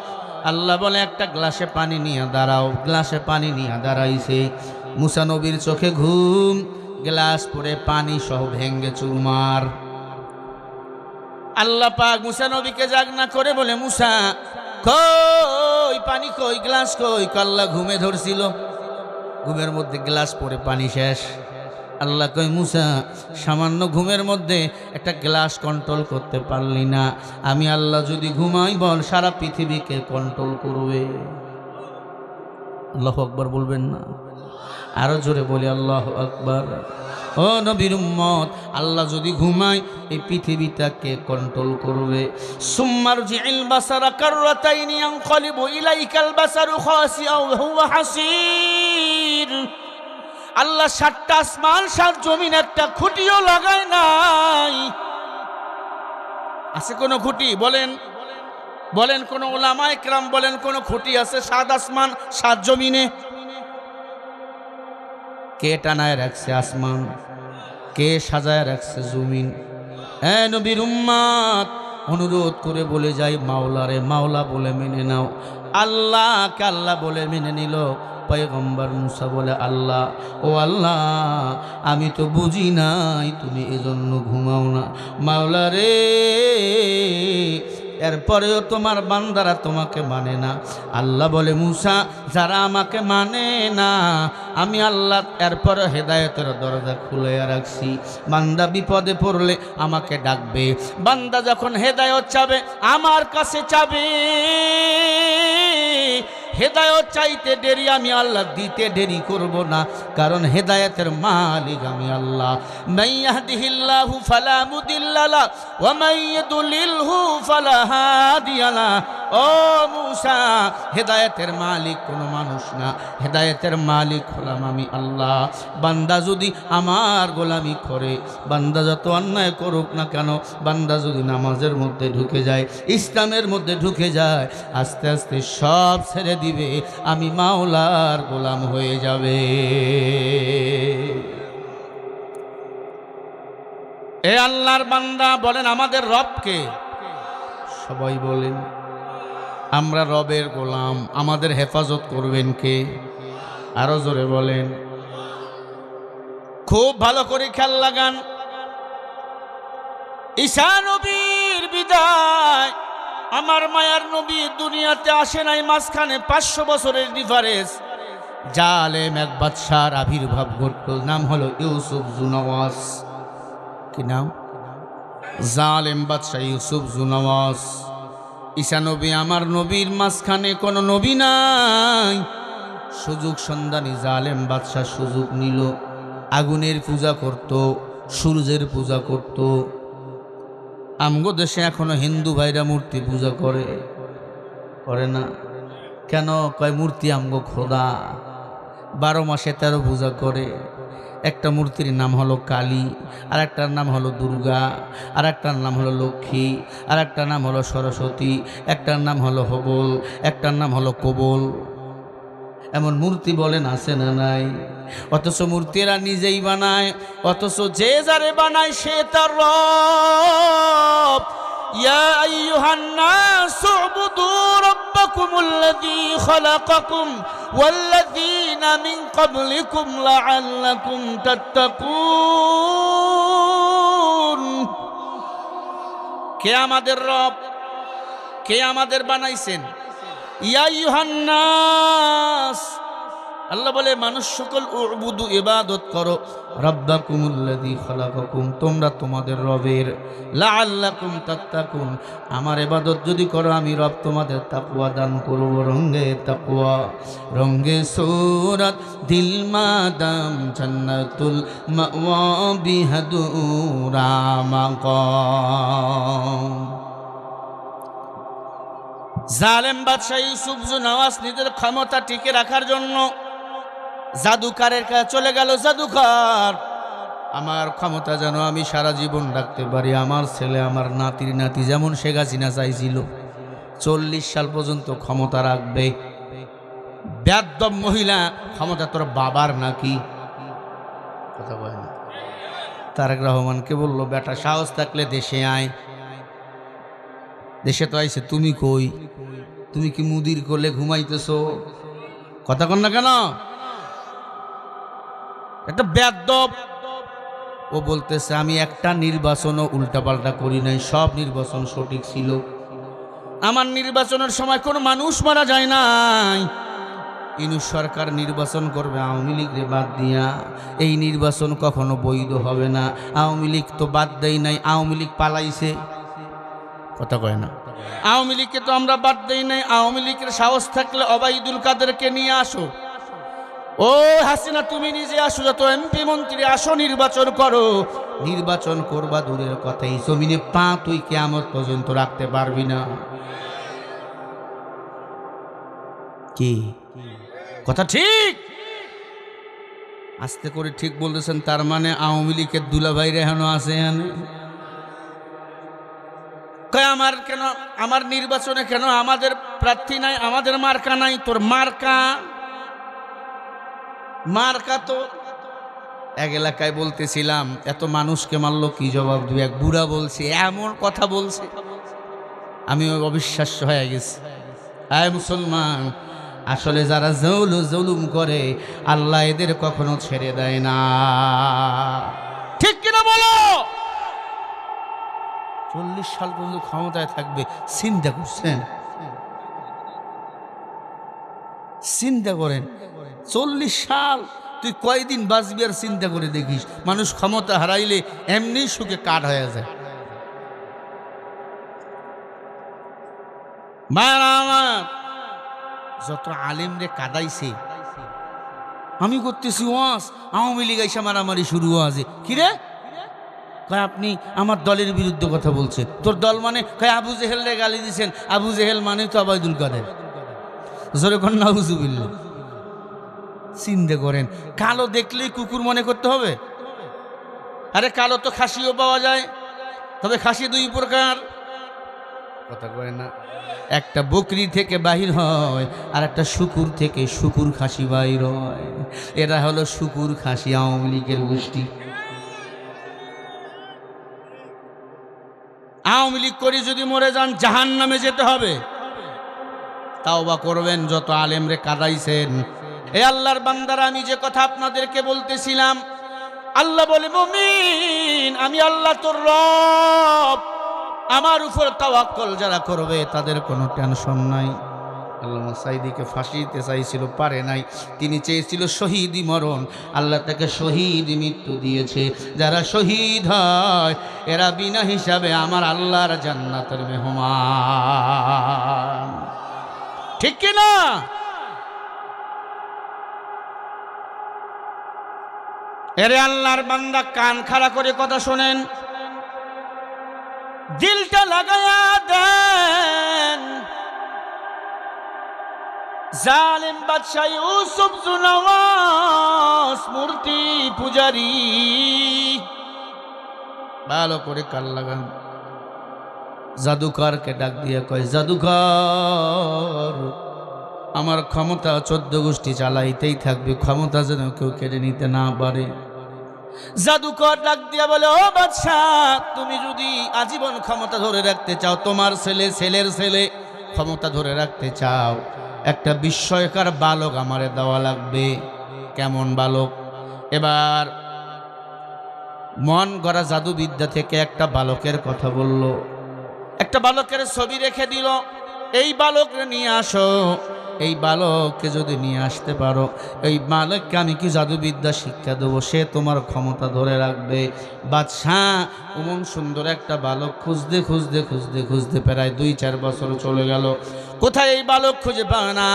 আল্লাহ বলে, একটা গ্লাসে পানি নিয়ে দাঁড়াও। গ্লাসে পানি নিয়ে দাঁড়াইছে। মুসা নবীর চোখে ঘুম, গ্লাস পরে পানি সহ ভেঙ্গে চুরমার। আল্লাহ পাক মুসা নবীকে জাগনা করে বলে, মুসা কই পানি, কই গ্লাস কই? আল্লাহ ঘুমে ধরছিল, ঘুমের মধ্যে গ্লাস পরে পানি শেষ। আল্লাহ কই, মুসা সামান্য ঘুমের মধ্যে একটা গ্লাস কন্ট্রোল করতে পারলি না, আমি আল্লাহ যদি ঘুমাই বল সারা পৃথিবীকে কন্ট্রোল করবে। আল্লাহু আকবার বলবেন না? আরো জোরে বলি আল্লাহু আকবার। ও নবীর উম্মত, আল্লাহ যদি ঘুমায় এই পৃথিবীটাকে কন্ট্রোল করবে। সুম্মারজিল বাসারা কাররাতাইনি ইয়ানকালিবু ইলাইকাল বাসারু খাসিআ ওয়া হুয়া হাসির। আল্লাহ ৭টা আসমান ৭ জমিন, একটা খুঁটিও লাগায় নাই। আছে কোন খুঁটি? বলেন বলেন, কোন উলামায়ে কেরাম বলেন কোন খুঁটি আছে ৭ আসমান ৭ জমিনে? কে টানায় রাখছে আসমান? কে সাজায় রাখছে জমিন? হ্যাঁ নবীর উম্মত, অনুরোধ করে বলে যাই, মাওলারে মাওলা বলে মেনে নাও। আল্লাহকে আল্লাহ বলে মেনে নিল। পয়গম্বর মুসা বলে, আল্লাহ ও আল্লাহ, আমি তো বুঝি নাই তুমি এজন্য ঘুমাও না। মাওলা রে, এরপরেও তোমার বান্দারা তোমাকে মানে না। আল্লাহ বলে, মুসা যারা আমাকে মানে না, আমি আল্লাহ এরপরে হেদায়েতের দরজা খুলে রাখছি। বান্দা বিপদে পড়লে আমাকে ডাকবে, বান্দা যখন হেদায়েত চাবে আমার কাছে চাবে। হেদায়েত চাইতে দেরি আমি আল্লাহ দিতে দেরি করব না, কারণ হেদায়েতের মালিক আমি আল্লাহ। মাইয়াহদিহিল্লাহু ফালা মুদিল্লা লা ওয়া মাইয়ুদলিলহু ফালা হাদিয়া লা। ও মুসা, হেদায়েতের মালিক কোনো মানুষ না, হেদায়েতের মালিক হলাম আমি আল্লাহ। বান্দা যদি আমার গোলামি করে, বান্দা যত অন্যায় করুক না কেন, বান্দা যদি নামাজের মধ্যে ঢুকে যায়, ইসলামের মধ্যে ঢুকে যায়, আস্তে আস্তে সব ছেড়ে দিবে, আমি মাওলার গোলাম হয়ে যাবে। এ আল্লাহর বান্দা বলেন, আমাদের রবকে? সবাই বলেন, আমরা রবের গোলাম, আমাদের হেফাজত করবেন কে? আরো জোরে বলেন। খুব ভালো করে খেয়াল লাগান। ঈসা নবীর বিদায়, আমার মায়ার নবী দুনিয়াতে আসে নাই, মাঝখানে 500 বছরের ডিফারেন্স। জালেম এক বাদশার আবির্ভাব ঘটল, নাম হলো ইউসুফ জুনওয়াস। কি নাম? জালেম বাদশাহ ইউসুফ জুনওয়াস। ঈসা নবী আমার নবীর মাঝখানে কোনো নবী নাই। সুযোগ সন্ধানী জালেম বাদশাহ সুযোগ নিল, আগুনের পূজা করত, সূর্যের পূজা করত। আমগো দেশে এখনো হিন্দু ভাইরা মূর্তি পূজা করে না কেন? কয় মূর্তি আমগো খোদা, 12 মাসে 13 পূজা করে। একটা মূর্তির নাম হলো কালী, আর একটার নাম হলো দুর্গা, আর একটার নাম হলো লক্ষ্মী, আর একটার নাম হলো সরস্বতী, একটার নাম হলো হবল, একটার নাম হলো কবল। এমন মূর্তি বলেন আছে না নাই? অথচ মূর্তিরা নিজেই বানায়, অথচ যে যারে বানায় সে তার রব। ইয়া আইয়ুহান নাসু উবুদু রাব্বাকুমুল্লাযী খালাকাকুম ওয়াল্লাযীনা মিন ক্বাবলিকুম লাআল্লাকুম তাত্তাকুন। কে আমাদের রব? কে আমাদের বানাইছেন? ইয়া আইয়ুহান নাস, আল্লাহ বলে মানুষ সকল উবুদু ইবাদত করো রাব্বাকুমুল্লাযী খালাকাকুম, তোমরা তোমাদের রবের, লাআল্লাকুম তাত্তাকুন, আমার ইবাদত যদি করো আমি রব তোমাদের তাকওয়া দান করব। রঙ্গে তাকওয়া রঙ্গে সূরাত দিল মাদাম জান্নাতুল মাওয়া বিহাদুরা মাকাম। জালেম বাদশাহ ইউসুফ জুনওয়াস নিজের ক্ষমতা টিকে রাখার জন্য জাদুকারের কাছে চলে গেল। জাদুকর, আমার ক্ষমতা যেন আমি সারা জীবন রাখতে পারি, আমার ছেলে আমার নাতির নাতি যেমন শেখ হাসিনা চাইছিল 40 সাল পর্যন্ত ক্ষমতা রাখবে। বেয়াদব মহিলা, ক্ষমতা তোর বাবার নাকি? কথা বলে না। তারেক রহমানকে বলল, বেটা সাহস থাকলে দেশে আয়। দেশে তো আইছে, তুমি কই? তুমি কি মুদির কোলে ঘুমাইতেছো? কথা কন না কেন? একটা বেয়াদব। ও বলতেছে আমি একটা নির্বাচনও উল্টাপাল্টা করি নাই, সব নির্বাচন সঠিক ছিল। আমার নির্বাচনের সময় কোনো মানুষ মারা যায় নাই। ইউনূস সরকার নির্বাচন করবে আওয়ামী লীগকে বাদ দিয়া, এই নির্বাচন কখনো বৈধ হবে না। আওয়ামী লীগ তো বাদ দেয় নাই, আওয়ামী লীগ পালাইছে। কথা কয় না? আওয়ামী লীগকে তো আমরা বাদ দেই নাই। আওয়ামী লীগের সাহস থাকলে ওবায়দুল কাদেরকে নিয়ে আসো। ও হাসিনা, তুমি নিজে আসো, যত এমপি মন্ত্রী আসো, নির্বাচন করো। নির্বাচন করবা দূরের কথা, এই জমিনে পা তুই কিয়ামত পর্যন্ত রাখতে পারবি না। কি কথা ঠিক? আস্তে করে ঠিক বলতেছেন। তার মানে আওয়ামী লীগের দুলাভাই রেহানো আছে। আমার কেন, আমার নির্বাচনে কেন আমাদের প্রার্থী নাই, আমাদের মার্কা নাই? তোর মার্কা তো এক এলাকায় বলতেছিলাম, এত মানুষকে মারলো কি জবাব দিবে? এক বুড়া বলছে, এমন কথা বলছে, আমি অবিশ্বাস্য হয়ে গেছি। আয় মুসলমান, আসলে যারা জুলুম করে আল্লাহ এদের কখনো ছেড়ে দেয় না। ঠিক কিনা বলো? 40 সাল পর্যন্ত ক্ষমতায় থাকবে, চিন্তা করছেন? চিন্তা করেন, 40 সাল তুই কয়দিন বাঁচবি আর চিন্তা করে দেখিস। মানুষ ক্ষমতা হারাইলে এমনি সুখে কাঠ হয়ে যায়। যত আলেমরে কাদাইছে, আমি করতেছি ওয়াজ, আওয়ামী লীগ আইসা মারামারি শুরু হয়েছে। কিরে কয় আপনি আমার দলের বিরুদ্ধে কথা বলছেন? তোর দল মানে? কয় আবু জেহেলরে গালি দিছেন। আবু জেহেল মানে তো ওবায়দুল কাদের। জোরে কর নাউজুবিল্লাহ। চিন্তা করেন, কালো দেখলেই কুকুর মনে করতে হবে? আরে কালো তো খাসিও পাওয়া যায়, তবে খাসি 2 প্রকার। কথা কয় না? একটা বকরি থেকে বাহির হয়, আর একটা শুকুর থেকে শুকুর খাসি বাহির হয়। এরা হলো শুকুর খাসি, আওয়ামী লীগের গোষ্ঠী। আওয়ামী লীগ করে যদি মরে যান জাহান্নামে যেতে হবে। তাওবা করবেন যত আলেমরে কাদাইছেন। এ আল্লাহর বান্দারা, আমি যে কথা আপনাদেরকে বলতেছিলাম, আল্লাহ বলে, মুমিন আমি আল্লাহ তোর রব, আমার উপর তাওয়াক্কুল যারা করবে তাদের কোনো টেনশন নাই। আল্লামা সাইদিকে ফাঁসি দিতে চাইছিল, পারে নাই। তিনি চেয়েছিল শহীদি মরণ, আল্লাহ তাকে শহীদ মৃত্যু দিয়েছে। যারা শহীদ হয় এরা বিনা হিসাবে আমার আল্লাহর জান্নাতের মেহমান, ঠিক কিনা? এরে আল্লাহর বান্দা, কান খাড়া করে কথা শোনেন, দিলটা লাগায়া দেন। জালিম বাদশা ইউসুফ জুনাওয়াস মূর্তি পূজারি, ভালো করে কান লাগান। জাদুকরকে ডাক দিয়ে কয়, জাদুকর, আমার ক্ষমতা 14 গোষ্ঠী চালাইতেই থাকবে, ক্ষমতা যেন কেউ কেড়ে নিতে না পারে। জাদুকর ডাক দিয়া বলে, ও বাদশাহ, তুমি যদি আজীবন ক্ষমতা ধরে রাখতে চাও, তোমার ছেলে, ছেলের ছেলে ক্ষমতা ধরে রাখতে চাও, একটা বিস্ময়কর বালক আমারে দেওয়া লাগবে। কেমন বালক? এবার মন গড়া জাদুবিদ্যা থেকে একটা বালকের কথা বলল, একটা বালকের ছবি রেখে দিল, এই বালককে নিয়ে আসো। এই বালককে যদি নিয়ে আসতে পারো, এই বালককে আমি কি জাদুবিদ্যা শিক্ষা দেবো, সে তোমার ক্ষমতা ধরে রাখবে। বাদশাহ অমন সুন্দর একটা বালক খুঁজতে খুঁজতে খুঁজতে খুঁজতে প্রায় 2-4 বছর চলে গেল। কোথায় এই বালক খুঁজে পায় না।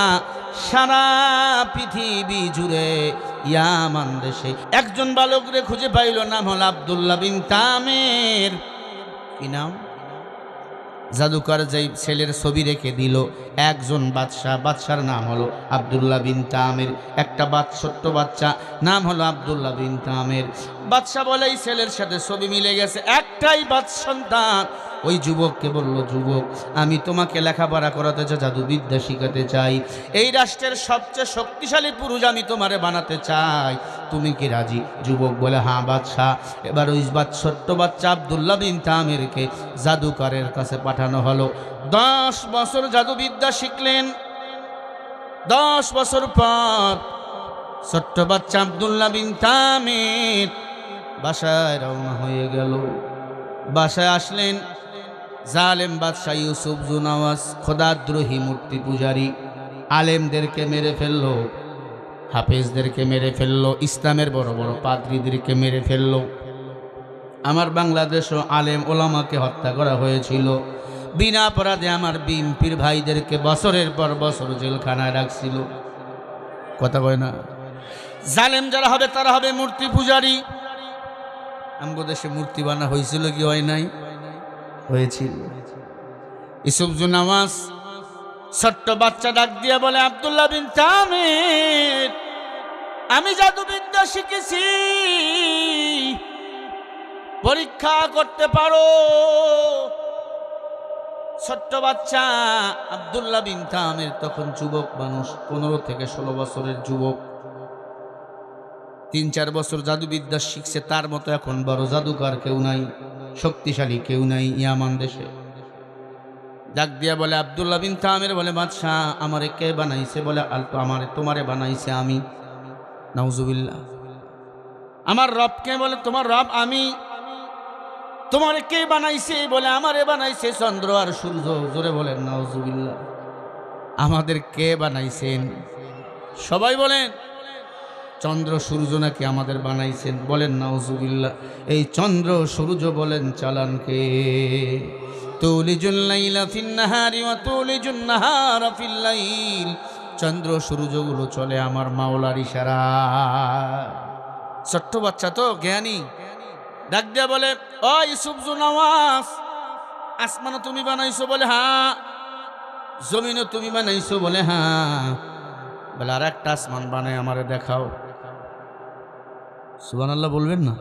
সারা পৃথিবী জুড়ে ইয়ামান দেশে একজন বালকরে খুঁজে পাইল, নাম হল আব্দুল্লাহ বিন তামের। কি নাম? জাদুকর যেই ছেলের ছবি রেখে দিল, একজন বাদশার নাম হলো আব্দুল্লাহ বিন তামের। একটা ছোট্ট বাচ্চা, নাম হলো আব্দুল্লাহ বিন তামের। বাদশা বলে, এই ছেলের সাথে ছবি মিলে গেছে, একটাই সন্তান। ওই যুবককে বলল, যুবক, আমি তোমাকে লেখাপড়া করাতে চাই, জাদুবিদ্যা শিখাতে চাই, এই রাষ্ট্রের সবচেয়ে শক্তিশালী পুরুষ আমি তোমারে বানাতে চাই, তুমি কি রাজি? যুবক বলে, হ্যাঁ বাদশাহ। এবার ওই ছোট্ট বাচ্চা আব্দুল্লাহ বিন তামেরকে জাদুকরের কাছে পাঠানো হলো। 10 বছর জাদুবিদ্যা শিখলেন। 10 বছর পর ছোট্ট বাচ্চা আব্দুল্লাহ বিন তামের বাসায় রওনা হয়ে গেল। বাসায় আসলেন, জালেম বাদশা ইউসুফ জুনাওয়াস খোদাদ্রোহী মূর্তি পূজারী আলেমদেরকে মেরে ফেললো, হাফেজদেরকে মেরে ফেললো, ইসলামের বড় বড় পাদ্রীদেরকে মেরে ফেললো। আমার বাংলাদেশও আলেম ওলামাকে হত্যা করা হয়েছিল। বিনা অপরাধে আমার বিএনপির ভাইদেরকে বছরের পর বছর জেলখানায় রাখছিল। কথা কয় না? জালেম যারা হবে তারা হবে মূর্তি পূজারী। আমগো দেশে মূর্তি বানা হয়েছিল কি হয় নাই? হয়েছিল। ইউসুফ জুনাওয়াস ছোট্ট বাচ্চা ডাক দিয়ে বলে, আব্দুল্লাহ বিন তামের, আমি জাদুবিদ্যা শিখেছি, পরীক্ষা করতে পারো। ছোট্ট বাচ্চা আব্দুল্লাহ বিন তামের তখন যুবক মানুষ, 15 থেকে 16 বছরের যুবক। 3-4 বছর জাদুবিদ্যা শিখছে, তার মতো এখন বড় জাদুকর কেউ নাই, শক্তিশালী কেউ নাই ইয়ামান দেশে। ডাক দিয়া বলে, আব্দুল্লাহ বিন তামের বলে, বাদশাহ আমারে কে বানাইছে? বলে, তোমারে বানাইছে আমি। নাউজুবিল্লাহ। আমার রব কে? বলে, তোমার রব আমি। তোমারে কে বানাইছে? বলে, আমারে বানাইছে চন্দ্র আর সূর্য। জোরে বলেন নাউজুবিল্লাহ। আমাদের কে বানাইছেন? সবাই বলেন, চন্দ্র সূর্য নাকি আমাদের বানাইছেন? বলেন নাউজুবিল্লাহ। এই চন্দ্র সূর্য বলেন চালান কে? তুলিজুল লাইলা ফিন নাহারি ওয়া তুলিজুন নাহারা ফিল লাইল। চন্দ্র সূর্যগুলো চলে আমার মাওলার ইশারা। ছোট্ট বাচ্চা তো জ্ঞানী, ডাক দিয়া বলে, ও ইউসুফ জুনাওয়াস, আসমানও তুমি বানাইছো? বলে, হ্যাঁ। জমিনও তুমি বানাইছো? বলে, হ্যাঁ। বলে, আর একটা আসমান বানায় আমারে দেখাও। সুবহানাল্লাহ বলবেন না?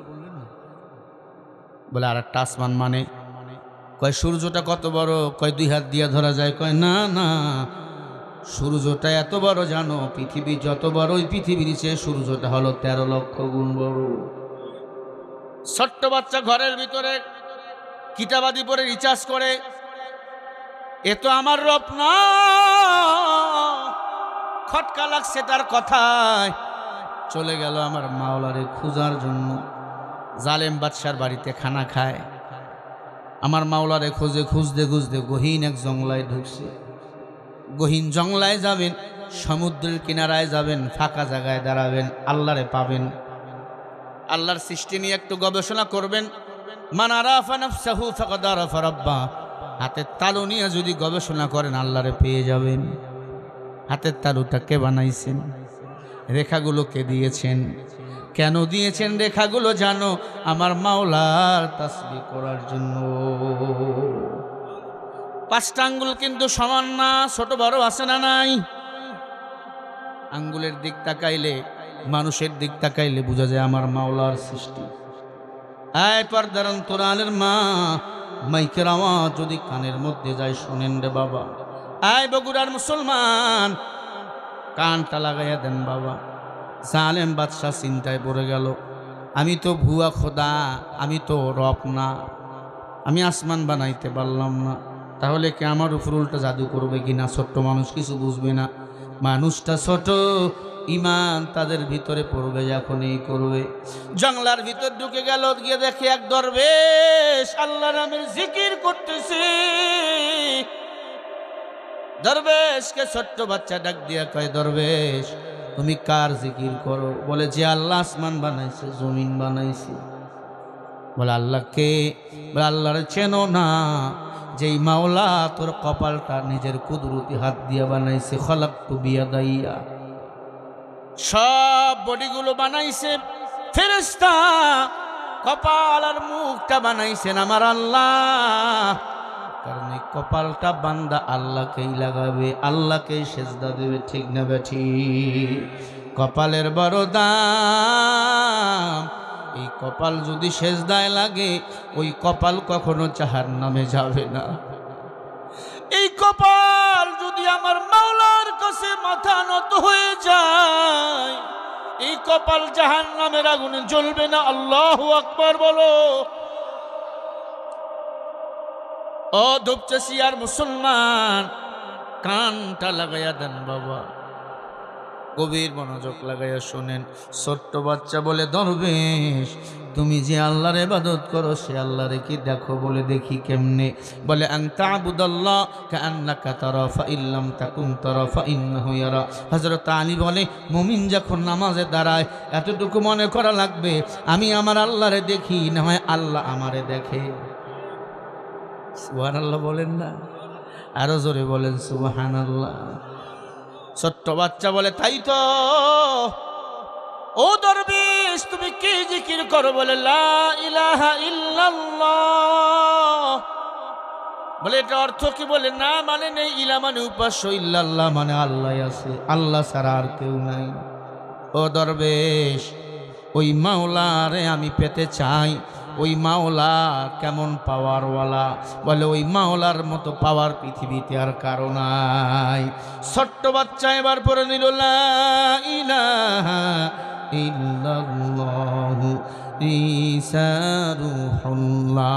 বলে, আর একটা আসমান মানে? কয়, সূর্যটা কত বড়? কয়, 2 হাত দিয়া ধরা যায়। কয়, না না, সূর্যটা এত বড় জানো? পৃথিবী যত বড়, ওই পৃথিবীর চেয়ে সূর্যটা হলো 13 লক্ষ গুণ বড়। ছোট্ট বাচ্চা ঘরের ভিতরে কিতাবাদি পরে রিচার্জ করে, এ তো আমার রব না। খটকা লাগছে তার কথায়। চলে গেল আমার মাওলারে খোঁজার জন্য। জালেম বাদশার বাড়িতে খানা খায়। আমার মাওলারে খুঁজতে খুঁজতে গহীন এক জঙ্গলায় ঢুকছে। গহীন জঙ্গলায় যাবেন, সমুদ্রের কিনারায় যাবেন, ফাঁকা জায়গায় দাঁড়াবেন, আল্লাহরে পাবেন। আল্লাহর সৃষ্টি নিয়ে একটু গবেষণা করবেন। মান আরাফা নাফসাহু ফাকাদ আরাফা রাব্বাহ। হাতের তালু নিয়ে যদি গবেষণা করেন আল্লাহরে পেয়ে যাবেন। হাতের তালুটা কে বানাইছেন? রেখাগুলো কে দিয়েছেন? কেন দিয়েছেন রেখাগুলো? জানো, আমার মাওলার তাসবিহ করার জন্য। 5টা আঙ্গুল কিন্তু সমান না, ছোট বড় আছে না নাই? আঙ্গুলের দিক তাকাইলে, মানুষের দিক তাকাইলে বোঝা যায় আমার মাওলার সৃষ্টি। আয় পর্দার অন্তরালের মা, মাইকের আওয়াজ যদি কানের মধ্যে যায় শোনেন রে বাবা। আয় বগুড়ার মুসলমান, কানটা লাগাইয়া দেন বাবা। জালেম বাদশা চিন্তায় পড়ে গেল, আমি তো ভুয়া খোদা, আমি তো রব না, আমি আসমান বানাইতে পারলাম না, তাহলে কি আমার উপর উল্টা জাদু করবে কিনা? ছোট্ট মানুষ কিছু বুঝবে না, মানুষটা ছোট, ইমান তাদের ভিতরে পড়বে, যখনই করবে। জঙ্গলার ভিতর ঢুকে গেল, গিয়ে দেখে এক দরবেশ আল্লাহ নামের জিকির করতেছে। দরবেশকে ছোট্ট বাচ্চা ডাক দিয়া কয়, দরবেশ তুমি কার জিকির করো? বলে, যে আল্লাহ আসমান বানাইছে, জমিন বানাইছে। বলে, আল্লাহকে? বলে, আল্লাহরে চেনো না? যেই মাওলা তোর কপালটা নিজের কুদরতি হাত দিয়া বানাইছে। খলাকতু বিয়াদাইয়া, সব বডিগুলো বানাইছে ফেরেশতা, কপাল আর মুখটা বানাইছেন আমার আল্লাহ। কারণ এই কপালটা বান্দা আল্লাহকেই লাগাবে, আল্লাহকেই সেজদা দেবে, ঠিক না বেঠি? কপালের বড় দাম। এই কপাল যদি সেজদায় লাগে, ওই কপাল কখনো জাহান্নামে যাবে না। এই কপাল যদি আমার মাওলার কাছে মাথা নত হয়ে যায়, এই কপাল জাহান্নামের আগুনে জ্বলবে না। আল্লাহু আকবার বলো। ও ধূপচাষী আর মুসলমান, কানটা লাগাইয়া দেন বাবা, গভীর মনোযোগ লাগাইয়া শোনেন। ছোট্ট বাচ্চা বলে, দরবেশ তুমি যে আল্লাহর ইবাদত করো, সে আল্লাহরে কি দেখো? বলে, দেখি কেমনে? বলে, আন তা'বুদাল্লাহ কাআন্নাকা তারা ফাইন লাম তাকুন তারা ফাইন্নাহু ইয়ারা। হযরত আলী বলে, মুমিন যখন নামাজে দাঁড়ায় এতটুকু মনে করা লাগবে, আমি আমার আল্লাহরে দেখি, না হয় আল্লাহ আমারে দেখে। সুবহানাল্লাহ বলেন না? আরো জোরে বলেন সুবহানাল্লাহ। ছোট্ট বাচ্চা বলে, তাই তো। ও দরবেশ তুমি কি জিকির করো? বলে, লা ইলাহা ইল্লাল্লাহ। বলে, এটা অর্থ কি? বলে, না মানে নেই, ইলা মানে উপাস্য, ইল্লাল্লাহ মানে আল্লাহ আছে, আল্লাহ ছাড়া আর কেউ নাই। ও দরবেশ, ওই মাওলারে আমি পেতে চাই। ওই মাওলা কেমন পাওয়ারওয়ালা? বলে, ওই মাওলার মতো পাওয়ার পৃথিবীতে আর কারো নাই। ছোট্ট বাচ্চা এবার পড়ে নিল, লা ইলাহা ইল্লাল্লাহু ঈসা রূহুল্লাহ।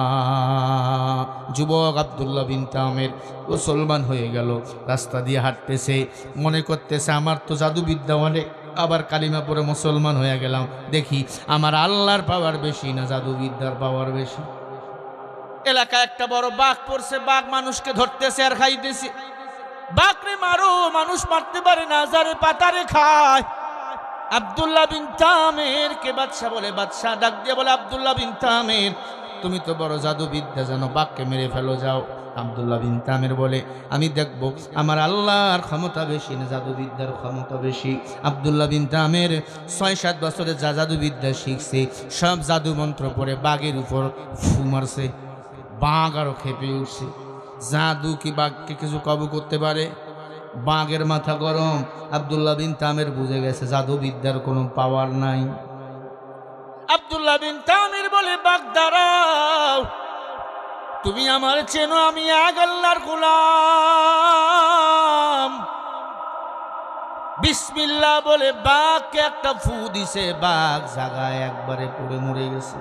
যুবক আব্দুল্লাহ বিন তামের মুসলমান হয়ে গেল। রাস্তা দিয়ে হাঁটতেছে, মনে করতেছে আমার তো জাদুবিদ্যা অনেক, আবার কালিমা পরে মুসলমান হয়ে গেলাম, দেখি আমার আল্লাহর পাওয়ার বেশি না জাদুবিদ্যার পাওয়ার বেশি। এলাকায় একটা বড় বাঘ পড়ছে, বাঘ মানুষকে ধরতেছে আর খাইতেছে। বাঘরে মারো, মানুষ মারতে পারে না, যারে পাতারে খায়। আব্দুল্লাহ বিন তামের কে বাদশা বলে, বাদশা ডাক দিয়ে বলে, আব্দুল্লাহ বিন তামের তুমি তো বড় জাদুবিদ্যা জানো, বাঘকে মেরে ফেলো, যাও। আব্দুল্লাহ বিন তামের বলে, আমি দেখব আমার আল্লাহর ক্ষমতা বেশি না জাদুবিদ্যার ক্ষমতা বেশি। আব্দুল্লাহ বিন তামের 6-7 বছরে যা জাদুবিদ্যা শিখছে, সব জাদু মন্ত্র পড়ে বাঘের উপর ফু মারছে। বাঘ আরো খেপে উঠছে। জাদু কি বাঘকে কিছু কাবু করতে পারে? বাঘের মাথা গরম। আব্দুল্লাহ বিন তামের বুঝে গেছে জাদুবিদ্যার কোনো পাওয়ার নাই। আব্দুল্লাহ বিন তামির বলে, বাঘ দাঁড়াও, তুমি আমার চেনো, আমি এক আল্লাহর গোলাম। বিসমিল্লাহ বলে বাঘকে একটা ফু দিছে, বাঘ জায়গায় একবারে পড়ে মরে গেছে।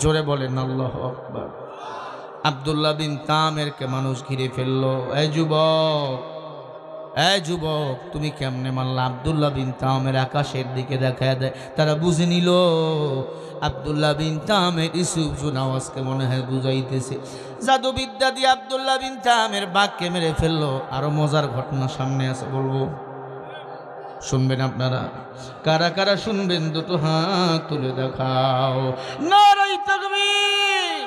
জোরে বলেন আল্লাহু আকবার। আব্দুল্লাহ বিন তামেরকে মানুষ ঘিরে ফেললো। এই যুবক, এই যুবক, তুমি কেমনে মারলা? আব্দুল্লাহ বিন তামের আকাশের দিকে দেখা দেয়, তারা বুঝে নিল আব্দুল্লাহ বিন তামের ইউসুফ নওয়াজকে মনে হয় বুঝাইতেছে। জাদুবিদ্যা দিয়ে আব্দুল্লাহ বিন তামের বাঘকে মেরে ফেললো। আরো মজার ঘটনা সামনে আছে, বলবো, শুনবেন আপনারা? কারা কারা শুনবেন দুটো হাত তুলে দেখাও। নারায়ে তাকবীর।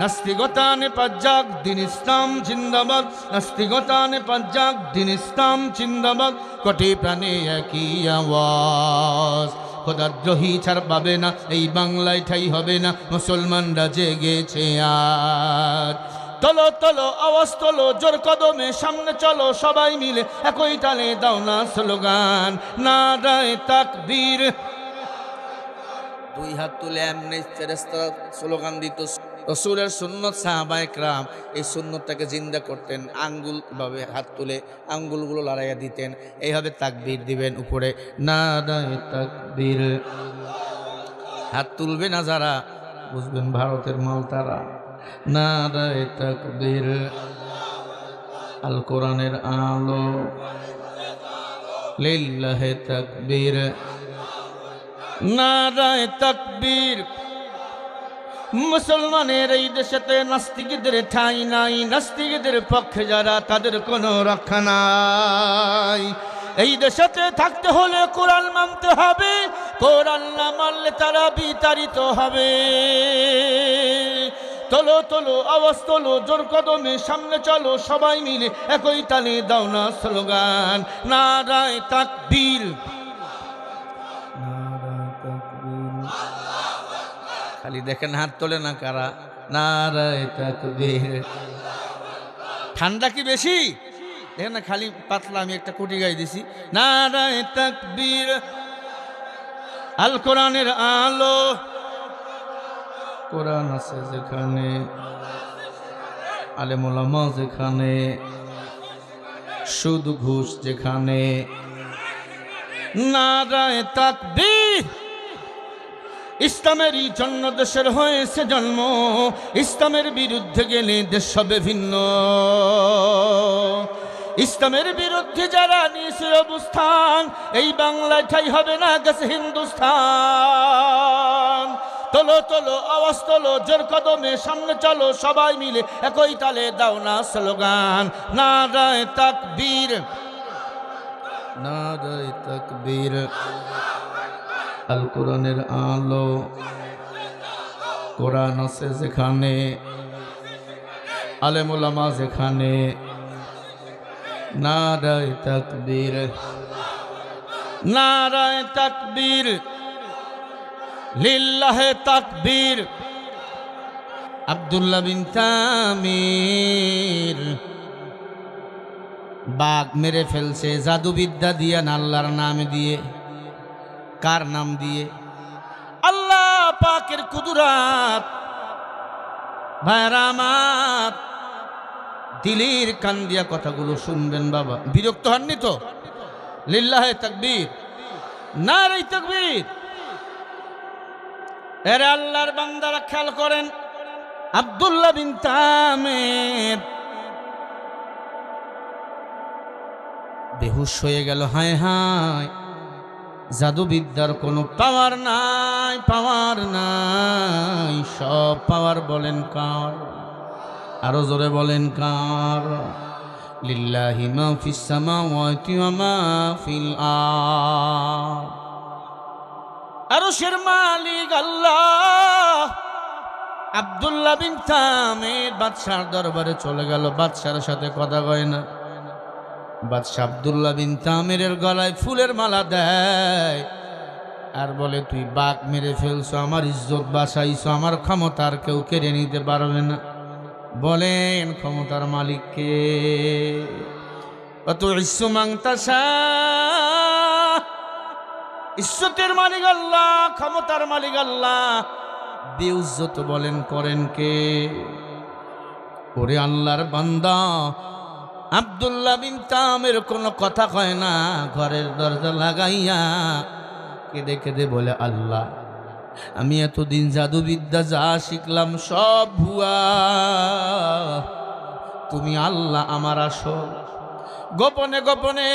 নাস্তিকতানে পাজ্জাক, দিন ইসলাম জিন্দাবাদ। নাস্তিকতানে পাজ্জাক, দিন ইসলাম জিন্দাবাদ। কোটি প্রাণে একই আওয়াজ, খোদাদ্রোহী ছাড় পাবে না, এই বাংলায় ঠাই হবে না, মুসলমানরা জেগেছে আজ। তোলো তোলো আওয়াজ তোলো, জোর কদমে সামনে চলো, সবাই মিলে একই তালে দাও না স্লোগান, নারায়ে তাকবীর। দুই হাত তুলে এমনি ফেরেশতারা স্লোগান দিত। রাসূলের সুন্নত, সাহাবায়ে কেরাম এই সুন্নতটাকে জিন্দা করতেন। আঙ্গুল ভাবে হাত তুলে আঙ্গুলগুলো লড়াইয়া দিতেন, এইভাবে তাকবীর দিবেন উপরে, নারায়ে তাকবীর। হাত তুলবে না যারা, বুঝবেন ভারতের মাল তারা। নারায়ে তাকবীর। আল কোরআনের আলো, লিল্লাহে তাকবীর, নারায়ে তাকবীর। মুসলমানের এই দেশেতে নাস্তিকদের ঠাঁই নাই, নাস্তিকদের পক্ষে যারা তাদের কোনো রক্ষা নাই। এই দেশেতে থাকতে হলে কোরআন মানতে হবে, কোরআন না মানলে তারা বিতাড়িত হবে। তোলো তোলো আওয়াজ তোলো, জোর কদমে সামনে চলো, সবাই মিলে একই তালে দাও না স্লোগান, নারায়ে তাকবীর। খালি দেখেন হাত তোলে না কারা, নারায়ে তাকবীর। ঠান্ডা কি বেশি? দেখেন না খালি পাতলা, আমি একটা কুটি গাই দিছি, নারায়ে তাকবীর। আল কোরআনের আলো, কোরআন আছে যেখানে, আলেম ওলামা যেখানে, সুদ ঘুষ যেখানে, নারায়ে তাকবীর। ইসলামেরই জন্য দেশের হয়েছে জন্ম, ইসলামের বিরুদ্ধে গেলে দেশ হবে ভিন্ন। ইসলামের বিরুদ্ধে যারা নিয়েছে অবস্থান, এই বাংলায় ঠাই হবে না, গেছে হিন্দুস্তান। তোলো তোলো আওয়াজ তোলো, জোর কদমে সামনে চলো, সবাই মিলে একই তালে দাও না স্লোগান, নারায়ে তাকবীর, নারায়ে তাকবীর। আল কোরআনের আলো, কোরআন আছে যেখানে, আলেম ওলামা যেখানে, নারায়ে তাকবীর, নারায়ে তাকবীর, লিল্লাহে তাকবীর। আব্দুল্লাহ বিন তামির বাঘ মেরে ফেলছে জাদুবিদ্যা দিয়ে না আল্লাহর নাম দিয়ে। কার নাম দিয়ে? আল্লাহ পাকের কুদরাত। ভাইরা আমার, দিলের কান দিয়া কথাগুলো শুনবেন বাবা, বিরক্ত হননি তো? লিল্লাহে তাকবীর, নারায়ে তাকবীর। এরে আল্লাহর বান্দারা খেয়াল করেন, আব্দুল্লাহ বিন তামির বেহুশ হয়ে গেল। হায় হায়, জাদুবিদ্যার কোনো পাওয়ার নাই, পাওয়ার নাই। সব পাওয়ার বলেন কার? আরো জোরে বলেন কার? লিল্লাহি মা ফিস সামাওয়াতি ওয়া মা ফিল আরদ। আরশের মালিক আল্লাহ। আব্দুল্লাহ বিন তামির বাদশার দরবারে চলে গেল, বাদশার সাথে কথা কয় না। বাদশা আব্দুল্লাহ বিন তামিরের গলায় ফুলের মালা দেয় আর বলে, তুই বাঘ মেরে ফেলছো, আমার ইজ্জত বাঁচাইছো, আমার ক্ষমতার কেউ কেড়ে নিতে পারবে না। বলেন ক্ষমতার মালিককে? অত ইজ্জু মাংতাসা, ইজ্জতের মালিক আল্লাহ, ক্ষমতার মালিক আল্লাহ। বেউজ্জত বলেন করেন কে? ওরে আল্লাহর বান্দা, আব্দুল্লাহ বিন তামির কোনো কথা কয় না, ঘরের দরজা লাগাইয়া কেঁদে কেঁদে বলে, আল্লাহ আমি এতদিন জাদুবিদ্যা যা শিখলাম সব ভুয়া, তুমি আল্লাহ আমার আসল। গোপনে গোপনে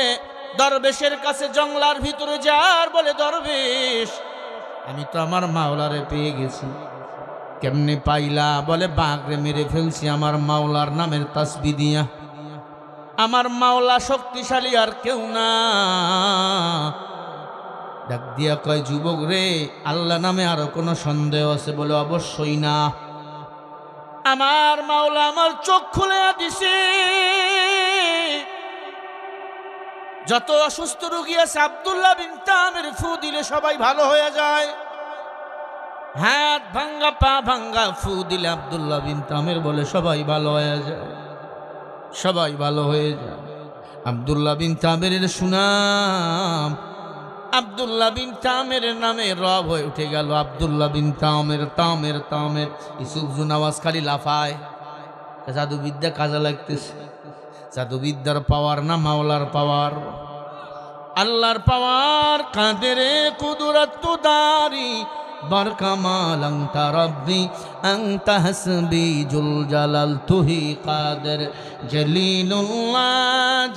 দরবেশের কাছে জঙ্গলার ভিতরে যার বলে, দরবেশ আমি তো আমার মাওলারে পেয়ে গেছি। কেমনে পাইলা? বলে বাঘরে মেরে ফেলছি আমার মাওলার নামের তাসবিহ দিয়া। আমার মাওলা শক্তিশালী আর কেউ না। ডাক দিয়া কয়, যুবক রে, আল্লাহ নামে আরো কোনো সন্দেহ আছে? বলে অবশ্যই না। আমার মাওলা আমার চোখ খুলে দিছে। যত অসুস্থ রোগী আছে আব্দুল্লাহ বিন তামির ফু দিলে সবাই ভালো হয়ে যায়। হাত ভাঙ্গা পা ভাঙ্গা ফু দিলে আব্দুল্লাহ বিন তামির বলে সবাই ভালো হয়ে যায়, সবাই ভালো হয়ে যায়। আব্দুল্লাহ বিন তামিরের সুনাম, আব্দুল্লাহ বিন তামির নামে রব হয়ে উঠে গেল। আব্দুল্লাহ বিন তামির তামির তামির ইসুফজু নওয়াজ খালি লাফায়। জাদুবিদ্যা কাজে লাগতেছে। জাদুবিদ্যার পাওয়ার না মাওলার পাওয়ার, আল্লাহর পাওয়ার। কাদেরে কুদরত দারি বরকামাল আনতা রব্বি আনতা হাসবি জুল জালাল তুহি কাদের জলিলুল্লাহ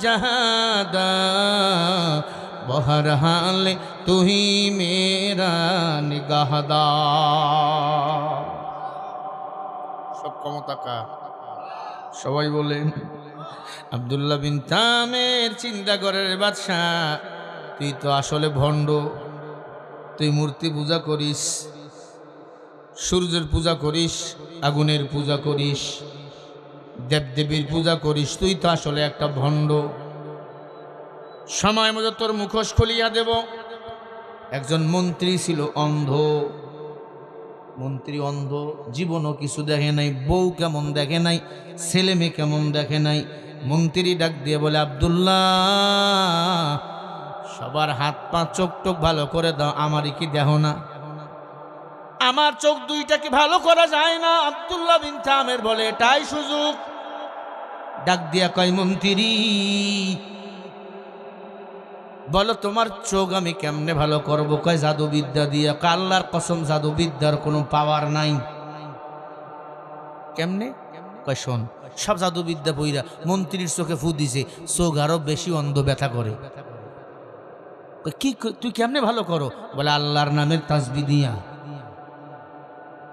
জাহাদা বহরহাল তুহি মেরা নিগাহদার। সব ক্ষমতা কার? সবাই বলেন আব্দুল্লাহ বিন তামির চিন্তা করে, বাদশাহ তুই তো আসলে ভণ্ড। তুই মূর্তি পূজা করিস, সূর্যের পূজা করিস, আগুনের পূজা করিস, দেবদেবীর পূজা করিস। তুই তো আসলে একটা ভণ্ড। সময় মতো তোর মুখোশ খুলিয়া দেব। একজন মন্ত্রী ছিল অন্ধ। মন্ত্রী অন্ধ, জীবনও কিছু দেখে নাই, বউ কেমন দেখে নাই, ছেলে মেয়ে কেমন দেখে নাই। মন্ত্রী ডাক দিয়ে বলে, আব্দুল্লাহ সবার হাত পা চোখ টোক ভালো করে দাও, আমারই কি দেহ না? আমার চোখ দুইটা কি ভালো করা যায় না? আব্দুল্লাহ বিন তামির বলে, এটাই সুযোগ। ডাক দিয়া কয়, মন্ত্রী বলো তোমার চোখ আমি কেমনে ভালো করবো? কয় জাদুবিদ্যা দিয়া। আল্লাহর কসম জাদুবিদ্যার কোনো পাওয়ার নাই। কেমনে? কয় শোন, সব জাদুবিদ্যা বইরা মন্ত্রীর চোখে ফু দিছে, চোখ আরো বেশি অন্ধ ব্যথা করে। কি তুই কেমনে ভালো করো? বলে আল্লাহর নামের তাসবিহ দিয়া।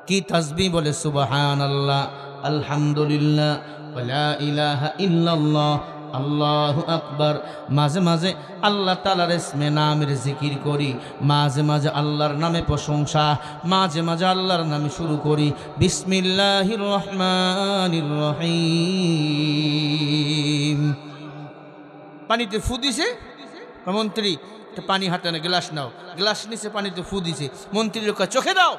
কি তাসবিহ? বলে সুবহানাল্লাহ, আলহামদুলিল্লাহ, ওয়ালা ইলাহা ইল্লাল্লাহ, আল্লাহু আকবার। মাঝে মাঝে আল্লাহ তাআলার ইসমে নামের জিকির করি, মাঝে মাঝে আল্লাহর নামে প্রশংসা, মাঝে মাঝে আল্লাহর নামে শুরু করি, বিসমিল্লাহির রহমানির রহিম। পানিতে ফু দিছে মন্ত্রী, পানি হাতে না, গ্লাস নাও। গ্লাস নিচে পানিতে ফু দিছে। মন্ত্রীর কয় চোখে দাও।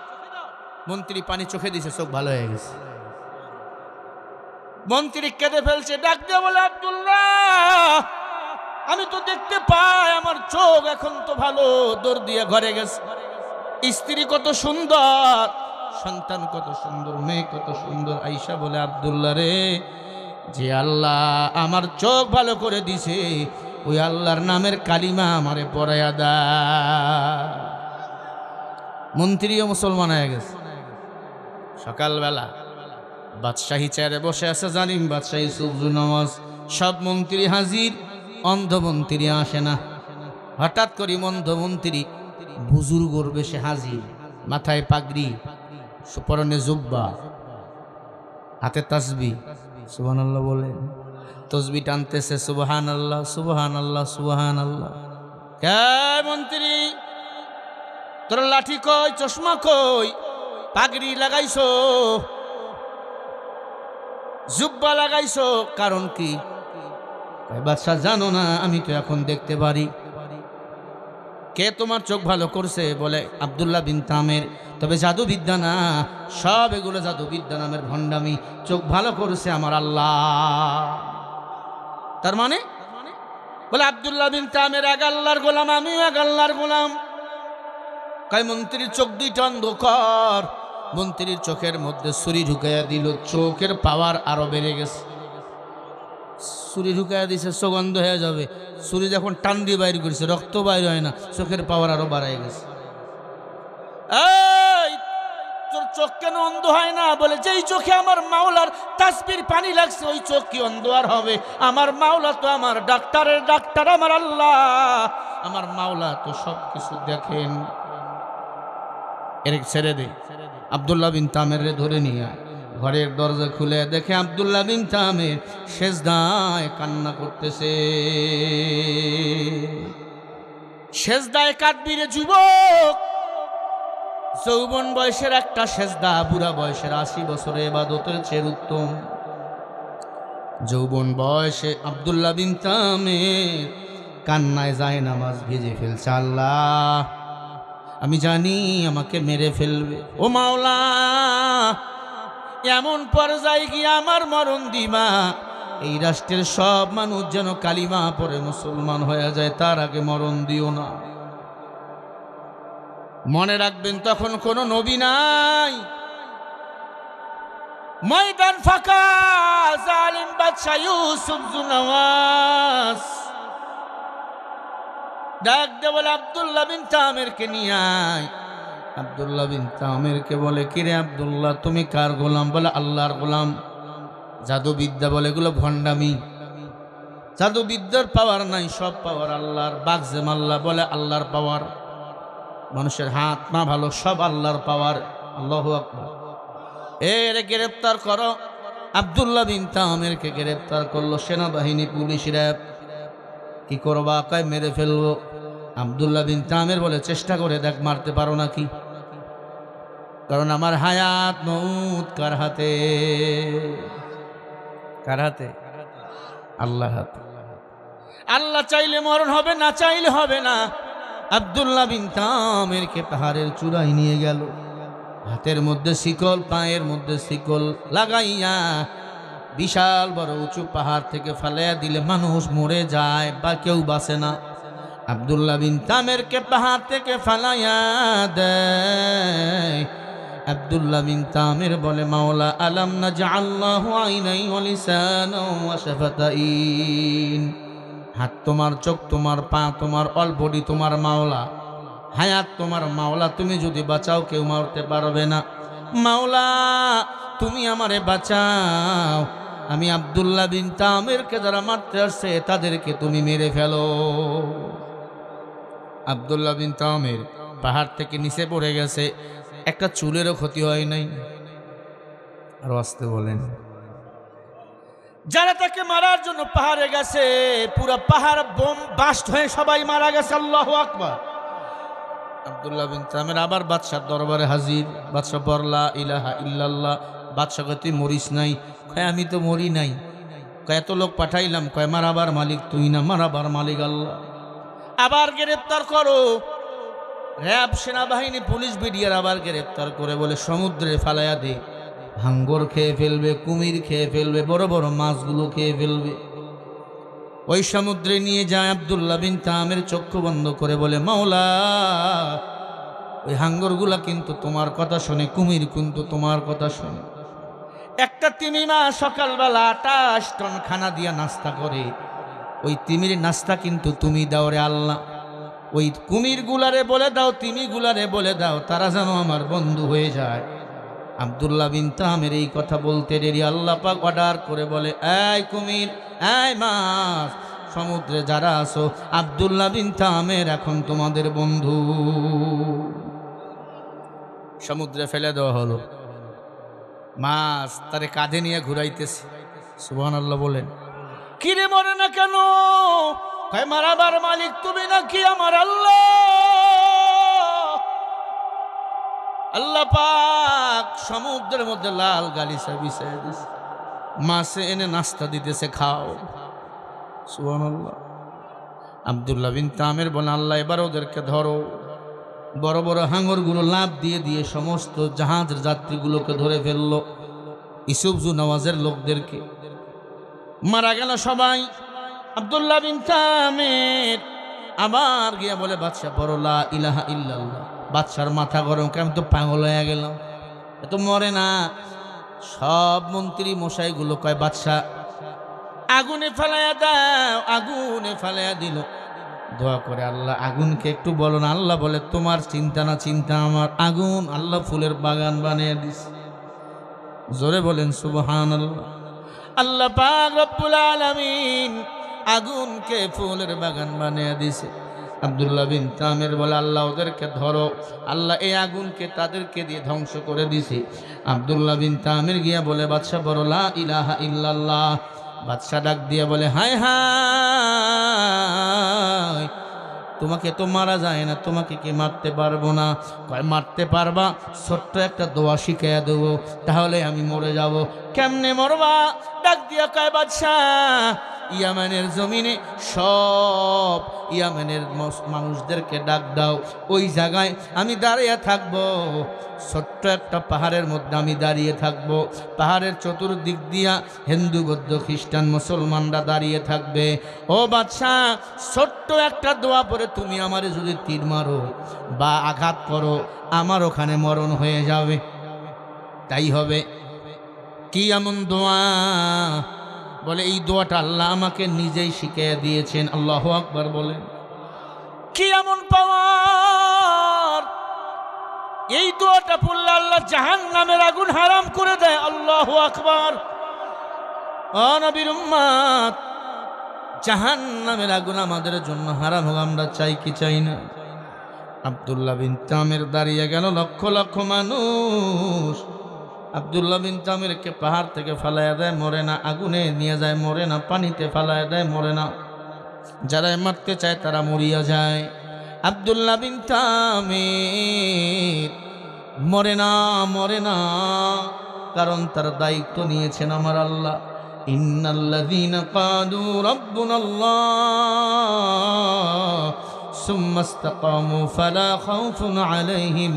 মন্ত্রী পানি চোখে দিছে, চোখ ভালো হয়ে গেছে। মন্ত্রী কেঁদে ফেলছে, ডাক দিয়ে বলে, আব্দুল্লাহ আমি তো দেখতে পাই, আমার চোখ এখন তো ভালো। দৌড় দিয়ে ঘরে গেছে। স্ত্রী কত সুন্দর, সন্তান কত সুন্দর, মেয়ে কত সুন্দর। আয়েশা বলে, আব্দুল্লাহ রে, যে আল্লাহ আমার চোখ ভালো করে দিছে, ওই আল্লাহর নামের কালিমা আমারে পড়াইয়া দা। মন্ত্রীও মুসলমান হয়ে গেছে। সকালবেলা বাদশাহী চেয়ারে বসে আছে, জালিম বাদশাহী সুবজু নামাজ। সব মন্ত্রী হাজির, অন্ধ মন্ত্রী আসে না। হঠাৎ করে অন্ধ মন্ত্রী বুজুর্গর বেশে হাজির, মাথায় পাগড়ি, পরনে জুব্বা, হাতে তাসবিহ। সুবহানাল্লাহ বলে তসবিহ টানতেছে, সুবহানাল্লাহ সুবহানাল্লাহ সুবহানাল্লাহ। কে মন্ত্রী, তোর লাঠি কই, চশমা কই, পাগড়ি লাগাইছো, জুব্বা লাগাইছো, কারণ কি? বাদশাহ জানো না, আমি তো এখন দেখতে পারি। কে তোমার চোখ ভালো করছে? বলে আব্দুল্লাহ বিন তামির। তবে জাদুবিদ্যা না, সব এগুলো জাদুবিদ্যা নামের ভণ্ডামি। চোখ ভালো করেছে আমার আল্লাহ। তার মানে বলে আব্দুল্লাহ বিন তামির এক আল্লাহর গোলাম, আমিও এক আল্লাহর গোলাম। কয় মন্ত্রীর চোখ দুইটা অন্ধকার। মন্ত্রীর চোখের মধ্যে ছুরি ঢুকাইয়া দিল, চোখের পাওয়ার আরো বেড়ে গেছে। ছুরি ঢুকাইয়া দিছে, চোখ অন্ধ হয়ে যাবে। ছুরি যখন টান দিয়ে বাইর করেছে, রক্ত বাইর হয় না, চোখের পাওয়ার আরো বাড়াই গেছে। এই তোর চোখ কেন অন্ধ হয় না? বলে যেই চোখে আমার মাওলার তাসবির পানি লাগছে ওই চোখ কি অন্ধ আর হবে? আমার মাওলা তো আমার ডাক্তারের ডাক্তার, আমার আল্লাহ, আমার মাওলা তো সব কিছু দেখেন। এর ছেড়ে দে। আব্দুল্লাহ বিন তামের ধরে নিয়ে ঘরের দরজা খুলে দেখে আব্দুল্লাহ বিন তামের সেজদায় কান্না করতেছে। সেজদায় কাঁদবি রে যুবক, যৌবন বয়সের একটা সেজদা বুড়া বয়সের 80 বছরে ইবাদতের চেয়ে উত্তম। যৌবন বয়সে আব্দুল্লাহ বিন তামের কান্নায় যায় নামাজ ভিজে ফেলছে। আল্লাহ, আমি জানি আমাকে মেরে ফেলবে, ও মাওলা এমন পর্যায়ে গিয়ে আমার মরণ দিবা, এই রাষ্ট্রের সব মানুষ যেন কালিমা পড়ে মুসলমান হয়ে যায়, তার আগে মরণ দিও না। মনে রাখবেন তখন কোনো নবী নাই, ময়দান ফাঁকা, জালিম বাদশা ইউসুফ জুনওয়াজ ডাক দে বলে আব্দুল্লাহ বিন তামেরকে নিয়ে আয়। আব্দুল্লাহ বিন তামেরকে বলে, কিরে আব্দুল্লাহ তুমি কার গোলাম? বলে আল্লাহর গোলাম। জাদুবিদ্যা বলে এগুলো ভণ্ডামি, জাদুবিদ্যার পাওয়ার নাই, সব পাওয়ার আল্লাহর। বাগজে মাল্লা বলে আল্লাহর পাওয়ার, মানুষের হাত না ভালো, সব আল্লাহর পাওয়ার। আল্লাহু আকবার। এর গ্রেফতার করো। আব্দুল্লাহ বিন তামেরকে গ্রেফতার করলো সেনাবাহিনী, পুলিশ, র্যাব। কি করবা? কয় মেরে ফেলবো। আব্দুল্লাহ বিন তামের বলে, চেষ্টা করে দেখ মারতে পারো নাকি, কারণ আমার হায়াত মউত কার হাতে? কার হাতে? আল্লাহর হাতে। আল্লাহ চাইলে মরণ হবে, না চাইলে হবে না। আব্দুল্লাহ বিন তামেরকে পাহাড়ের চূড়ায় নিয়ে গেল, হাতের মধ্যে শিকল, পায়ের মধ্যে শিকল লাগাইয়া বিশাল বড় উঁচু পাহাড় থেকে ফালাইয়া দিলে মানুষ মরে যায় বা কেউ বাঁচে না। আব্দুল্লাহ বিন তামেরকে পাহাড় থেকে ফালাইয়া দেয়। আব্দুল্লাহ বিন তামের বলে, মাওলা আলাম নাজআল্লাহু আইনাইন ওয়া লিসানাও ওয়া শাফাতাইন। হাত তোমার, চোখ তোমার, পা তোমার, অল বডি তোমার মাওলা, হায়াত তোমার মাওলা, তুমি যদি বাঁচাও কেউ মারতে পারবে না। মাওলা তুমি আমারে বাঁচাও, আমি আব্দুল্লাহ বিন তামেরকে যারা মারতে আসছে তাদেরকে তুমি মেরে ফেলো। আব্দুল্লাহ বিন তামের পাহাড় থেকে নিচে পড়ে গেছে, একটা চুলেরও ক্ষতি হয় নাই। আর আসতে বলেন, যারা তাকে মারার জন্য পাহাড়ে গেছে পুরো পাহাড় বোম বাস্ট হয়ে সবাই মারা গেছে। আল্লাহু আকবার। আব্দুল্লাহ বিন তামের আবার বাদশার দরবারে হাজির। বাদশা বললা ইলাহা ইল্লাল্লাহ। বাদশা কয়, তুই মরিস নাই? কয়, আমি তো মরি নাই। কয়, এত লোক পাঠাইলাম। কয়, মারাবার মালিক তুই না, মারাবার মালিক আল্লাহ। আবার গ্রেফতার করো। র্যাব, সেনাবাহিনী, পুলিশ, বিডিআর আবার গ্রেফতার করে বলে সমুদ্রে ফালাইয়া দে, হাঙ্গর খেয়ে ফেলবে, কুমির খেয়ে ফেলবে, বড় বড় মাছগুলো খেয়ে ফেলবে। ওই সমুদ্রে নিয়ে যায়। আব্দুল্লাহ বিন তামের চক্ষু বন্ধ করে বলে, মাওলা ওই হাঙ্গরগুলা কিন্তু তোমার কথা শোনে, কুমির কিন্তু তোমার কথা শোনে। একটা তিমি মা সকালবেলা 28 টন খানা দিয়া নাস্তা করে, ওই তিমির নাস্তা কিন্তু তুমি দাও রে আল্লাহ। ওই কুমির গুলারে বলে দাও, তিমি গুলারে বলে দাও, তারা যেন আমার বন্ধু হয়ে যায়। আব্দুল্লাহ বিন তামের এই কথা বলতে দেরি আল্লাহ পাক অর্ডার করে বলে, এই কুমির, এই মাছ, সমুদ্রে যারা আছো, আব্দুল্লাহ বিন তামের এখন তোমাদের বন্ধু। সমুদ্রে ফেলে দেওয়া হলো। মাছ তারে কাঁধে নিয়ে ঘুরাইতেছে। সুবহানাল্লাহ বলেন। কিরে মরে না কেন? কয়, মারাবার মালিক তুমি নাকি আমার আল্লাহ? আল্লাহ পাক সমুদ্রের মধ্যে লাল গালিচা বিছাইয়া দিছে, মাছে এনে নাস্তা দিতেছে, খাও। সুবহানাল্লাহ। আব্দুল্লাহ বিন তামের বলে, আল্লাহ এবার ওদেরকে ধরো। বড় বড় হাঙরগুলো লাফ দিয়ে দিয়ে সমস্ত জাহাজের যাত্রীগুলোকে ধরে ফেললো, ইউসুফ নওয়াজের লোকদেরকে। মারা গেল সবাই। আব্দুল্লাহ বিন তামের আবার গিয়া বলে, বাদশা পড়ো লা ইলাহা ইল্লাল্লাহ। বাদশার মাথা গরম, কেমন তো পাগল হয়ে গেলাম, এত মরে না। সব মন্ত্রী মশাইগুলো কয়, বাদশা আগুনে ফেলাইয়া দাও। আগুনে ফেলাইয়া দিল। দোয়া করে আল্লাহ আগুনকে একটু বলো না। আল্লাহ বলে তোমার চিন্তা না চিন্তা আমার। আগুন আল্লাহ ফুলের বাগান বানিয়ে দিছে। জোরে বলেন সুবহানাল্লাহ। আল্লাহ পাক রব্বুল আলামিন আগুনকে ফুলের বাগান বানিয়ে দিছে। আব্দুল্লাহ বিন তামির বলে আল্লাহ ওদেরকে ধরো। আল্লাহ এই আগুনকে তাদেরকে দিয়ে ধ্বংস করে দিছে। আব্দুল্লাহ বিন তামির গিয়া বলে বাদশা বড় লা ইলাহা ইল্লাল্লাহ। বাদশা ডাক দিয়ে বলে হায় হায়, তোমাকে তো মারা যায় না, তোমাকে কি মারতে পারবো না? কয় মারতে পারবা, ছোট্ট একটা দোয়া শিখাইয়া দেবো, তাহলে আমি মরে যাব। কেমনে মরবা? ডাক দিয়া কয় বাদশাহ ইয়ামানের জমিনে সব ইয়ামানের মানুষদেরকে ডাক দাও, ওই জায়গায় আমি দাঁড়িয়ে থাকবো। ছোট্ট একটা পাহাড়ের মধ্যে আমি দাঁড়িয়ে থাকবো। পাহাড়ের চতুর্দিক দিয়া হিন্দু বৌদ্ধ খ্রিস্টান মুসলমানরা দাঁড়িয়ে থাকবে। ও বাদশাহ, ছোট্ট একটা দোয়া পরে তুমি আমারে যদি তীর মারো বা আঘাত করো, আমার ওখানে মরণ হয়ে যাবে। তাই হবে। কি এমন দোয়া? বলে এই দোয়াটা আল্লাহ আমাকে নিজেই শিখিয়ে দিয়েছেন। আল্লাহু আকবার বলেন। কি এমন পাওয়ার! এই দোয়াটা পড়লে আল্লাহ জাহান্নামের আগুন হারাম করে দেয়। আল্লাহু আকবার। ও নবীর উম্মত, জাহান্নামের আগুন আমাদের জন্য হারাম হোক, আমরা চাই কি চাই না? আব্দুল্লাহ বিন তামির দাঁড়িয়ে গেল, লক্ষ লক্ষ মানুষ। আব্দুল্লাহ বিন তামিরকে পাহাড় থেকে ফালাইয়া দেয়, মরে না। আগুনে নিয়ে যায়, মরে না। পানিতে ফালাইয়া দেয়, মরে না। যারা মারতে চায় তারা মরিয়া যায়। আব্দুল্লাহ বিন তামির মরে না, মরে না, কারণ তার দায়িত্ব নিয়েছেন আমার আল্লাহ। ইন্নাল্লাযীনা ক্বালু রাব্বুনাল্লাহ সুম্মা ইসতাকামু ফালা খাউফুন আলাইহিম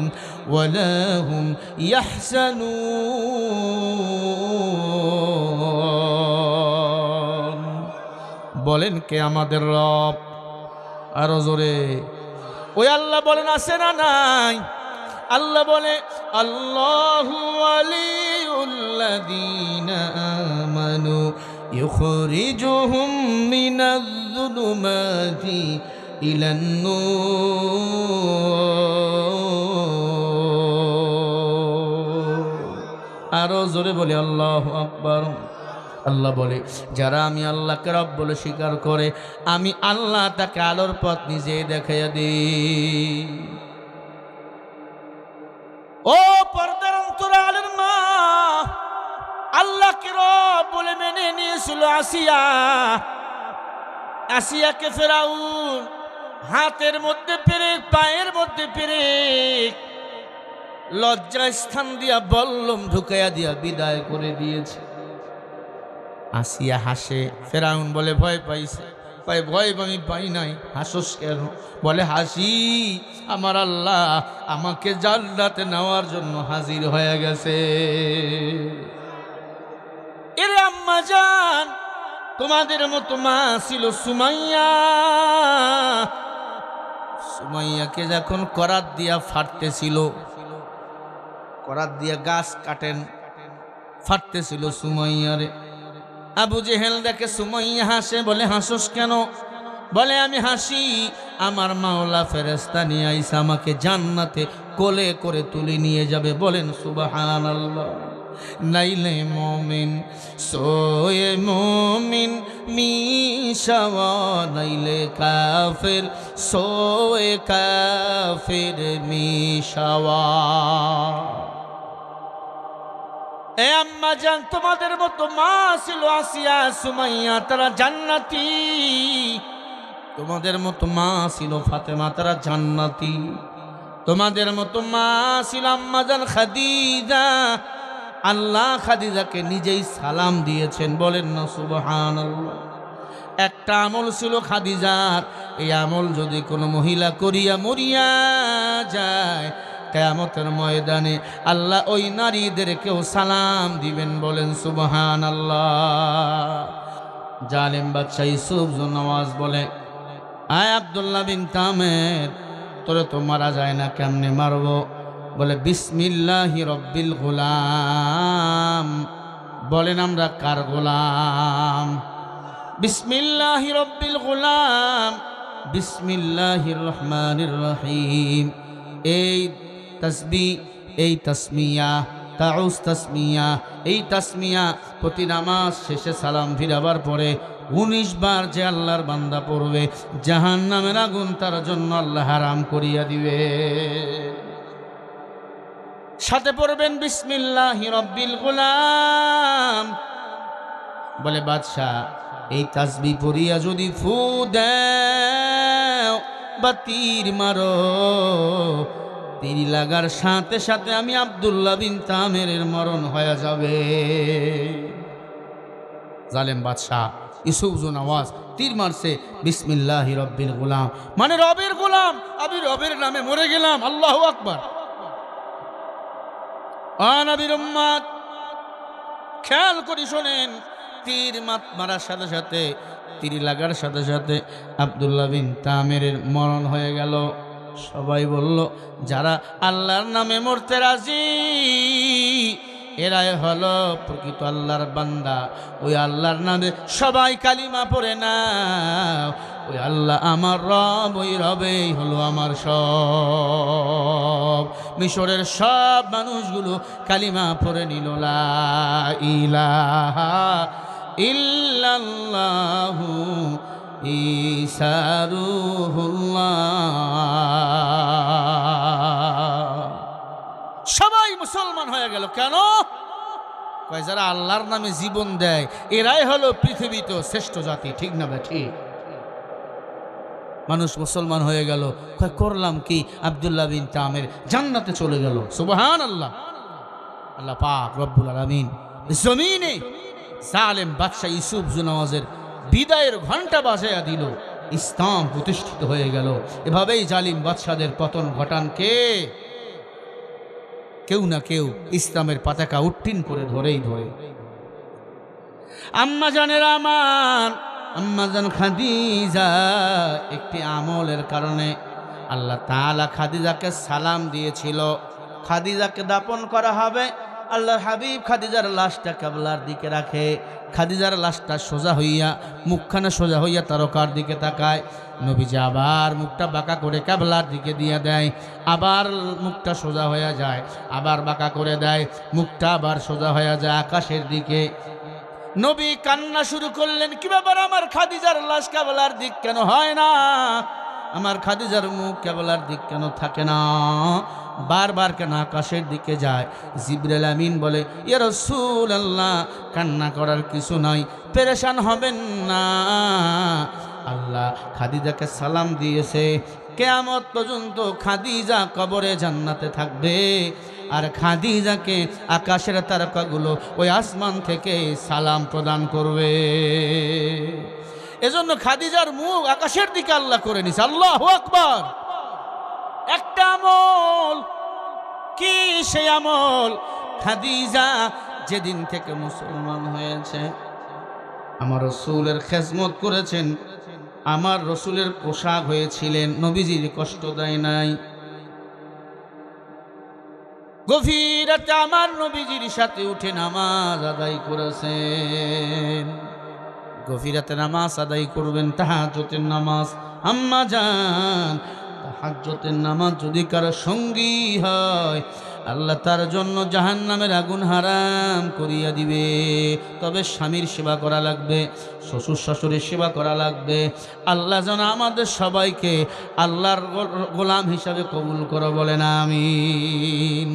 ওয়ালা হুম ইয়াহজানুন। বলেন কে আমাদের রব? আরো জোরে। ওই আল্লাহ বলেন আছে না নাই? আল্লাহ বলে আল্লাহু ওয়ালিউল্লাযীনা আমানু ইখরিজুহুম মিনাজ-যুলুমাতি ইলান-নূর। আরো জোরে বলে আল্লাহু আকবার। আল্লাহ বলে যারা আমি আল্লাহকে রব বলে স্বীকার করে, আমি আল্লাহ তাকে আলোর পথ নিজেই দেখাইয়া দিই। ও পর্দার অন্তরালের মা, আল্লাহকে রব বলে মেনে নিয়েছিল আসিয়া। আসিয়াকে ফেরাউন হাতের মধ্যে পেরেক, পায়ের মধ্যে পেরেক, লজ্জা স্থান দিয়া বল্লম ঢুকাইয়া দিয়া বিদায় করে দিয়েছে। আসিয়া হাসে। ফেরাউন বলে ভয় পাইছে। কয় ভয় আমি পাই নাই, হাসোস কেন? বলে হাসি, আমার আল্লাহ আমাকে জান্নাতে নেওয়ার জন্য হাজির হয়ে গেছে। এরে আম্মা জান, তোমাদের মতো মা ছিল সুমাইয়া। সুমাইয়াকে যখন করাত দিয়া ফাটতেছিল, করাত দিয়া গাছ কাটেন, ফাটতেছিল সুমাইয়ারে। আবু জেহেল দেখে সুমাইয়া হাসে, বলে হাসোস কেন? বলে আমি হাসি, আমার মাওলা ফেরেশতা নিয়ে আইসা আমাকে জান্নাতে কোলে করে তুলে নিয়ে যাবে। বলেন সুবহানাল্লাহ। নাইলে মুমিন সোয়ে মুমিন মিশাওয়া, নাইলে কাফের সোয়ে কাফের মিশাওয়া। এ আম্মা জান, তোমাদের মতো মা ছিল আসিয়া সুমাইয়া, তারা জান্নাতি। তোমাদের মতো মা ছিল ফাতেমা, তারা জান্নাতি। তোমাদের মতো মা ছিল আম্মা জান খাদিজা। আল্লাহ খাদিজাকে নিজেই সালাম দিয়েছেন। বলেন না সুবহানাল্লাহ। একটা আমল ছিল খাদিজার, এই আমল যদি কোনো মহিলা করিয়া মরিয়া যায়, কিয়ামতের ময়দানে আল্লাহ ওই নারীদেরকেও সালাম দিবেন। বলেন সুবহানাল্লাহ। জালেম বাদশা ইউসুফ নওয়াজ বলে, আয় আব্দুল্লাহ বিন তামির, তোরে তো মারা যায় না, কেমনে মারবো? বলে বিসমিল্লাহি রব্বিল গোলাম। বলেন আমরা কার গোলাম? বিসমিল্লাহি রব্বিল গোলাম বিসমিল্লাহির রহমানির রহিম। এই তাসবিহ, এই তাসমিয়া, তাউস তাসমিয়া, এই তাসমিয়া প্রতি নামাজ শেষে সালাম ফিরাবার পরে 19 বার যে আল্লাহর বান্দা পড়বে, জাহান্নামের আগুন তার জন্য আল্লাহ হারাম করিয়া দিবে। সাথে পড়বেন বিসমিল্লাহি রব্বিল গুলাম। বলে বাদশাহ, এই তাসবিহ পড়িয়া যদি ফু দেও বা তীর মারো, তীর লাগার সাথে সাথে আমি আব্দুল্লাহ বিন তামেরের মরণ হয়ে যাবে। জালেম বাদশাহ ইউসুফ জুন আওয়াজ তীর মারছে, বিসমিল্লাহি রব্বিল গুলাম, মানে রবের গোলাম, আমি রবের নামে মরে গেলাম। আল্লাহু আকবার। নবীর উম্মত খেয়াল করে শোনেন, তীর মারার সাথে সাথে, তীর লাগার সাথে সাথে আব্দুল্লাহ বিন তামেরের মরণ হয়ে গেল। সবাই বলল, যারা আল্লাহর নামে মরতে রাজি এরাই হলো প্রকৃত আল্লাহর বান্দা। ওই আল্লাহর নামে সবাই কালিমা পড়ে না, ওই আল্লাহ আমার রব, ওই রবেই হলো আমার সব। মিশরের সব মানুষগুলো কালিমা পড়ে নিল, লা ইলাহা ইল্লাল্লাহু ঈসা রূহুল্লাহ। সবাই মুসলমান হয়ে গেল। কেন? কয় যারা আল্লাহর নামে জীবন দেয় এরাই হলো পৃথিবীতে শ্রেষ্ঠ জাতি। ঠিক না ভাই? ঠিক। মানুষ মুসলমান হয়ে গেল। কয় করলাম কি? আব্দুল্লাহ বিন তামের জান্নাতে চলে গেল। সুবহানাল্লাহ। আল্লাহ পাক রব্বুল আলামিন জমিনে জালেম বাদশা ইউসুফ জুনাওয়াজের বিদায়ের ঘন্টা বাজায়া দিল, ইসলাম প্রতিষ্ঠিত হয়ে গেল। এভাবেই জালিম বাদশাদের পতন ঘটান কে? কেউ না কেউ ইসলামের পতাকা উত্তীর্ণ করে ধরে। আম্মা জানের আমার আম্মা জান খাদিজা একটি আমলের কারণে আল্লাহ তাআলা খাদিজাকে সালাম দিয়েছিল। খাদিজাকে দাফন করা হবে, আল্লাহর হাবিব খাদিজার লাশটা কিবলার দিকে রাখে। খাদিজার লাশটা সোজা হইয়া, মুখখানা সোজা হইয়া তারকার দিকে তাকায়। নবীজি আবার মুখটা বাঁকা করে কিবলার দিকে দিয়ে দেয়, আবার মুখটা সোজা হয়ে যায়, আবার বাঁকা করে দেয়, মুখটা আবার সোজা হয়ে যায় আকাশের দিকে। নবী কান্না শুরু করলেন, কি ব্যাপার, আমার খাদিজার লাশ কিবলার দিক কেন হয় না? আমার খাদিজার মুখ কিবলার দিক কেন থাকে না? বারবার কেন আকাশের দিকে যায়? জিবরাইল আমিন বলে, ইয়া রাসূলুল্লাহ, কান্না করার কিছু নাই, পেরেশান হবেন না। আল্লাহ খাদিজাকে সালাম দিয়েছে, কিয়ামত পর্যন্ত খাদিজা কবরে জান্নাতে থাকবে, আর খাদিজাকে আকাশের তারকাগুলো ওই আসমান থেকে সালাম প্রদান করবে। এজন্য খাদিজার মুখ আকাশের দিকে আল্লাহ করে নিছে। আল্লাহু আকবার। একটা আমল, কি সেই আমল? খাদিজা যেদিন থেকে মুসলমান হয়েছে, আমার রাসূলের খেদমত করেছেন, আমার রাসূলের পোশাক হয়েছিলেন, নবীজির কষ্ট দেয় নাই। গভীর রাতে আমার নবীজির সাথে উঠে নামাজ আদায় করেছেন। গভীর রাতে নামাজ আদায় করবেন, তাহাজ্জুদের নামাজ। আম্মা জান, তাহাজ্জুদের নামাজ যদি কারো সঙ্গী হয়, আল্লাহ তার জন্য জাহান্নামের আগুন হারাম করিয়া দিবে। তবে স্বামীর সেবা করা লাগবে, শ্বশুর শাশুড়ির সেবা করা লাগবে। আল্লাহ যেন আমাদের সবাইকে আল্লাহর গোলাম হিসাবে কবুল করো, বলেন আমিন।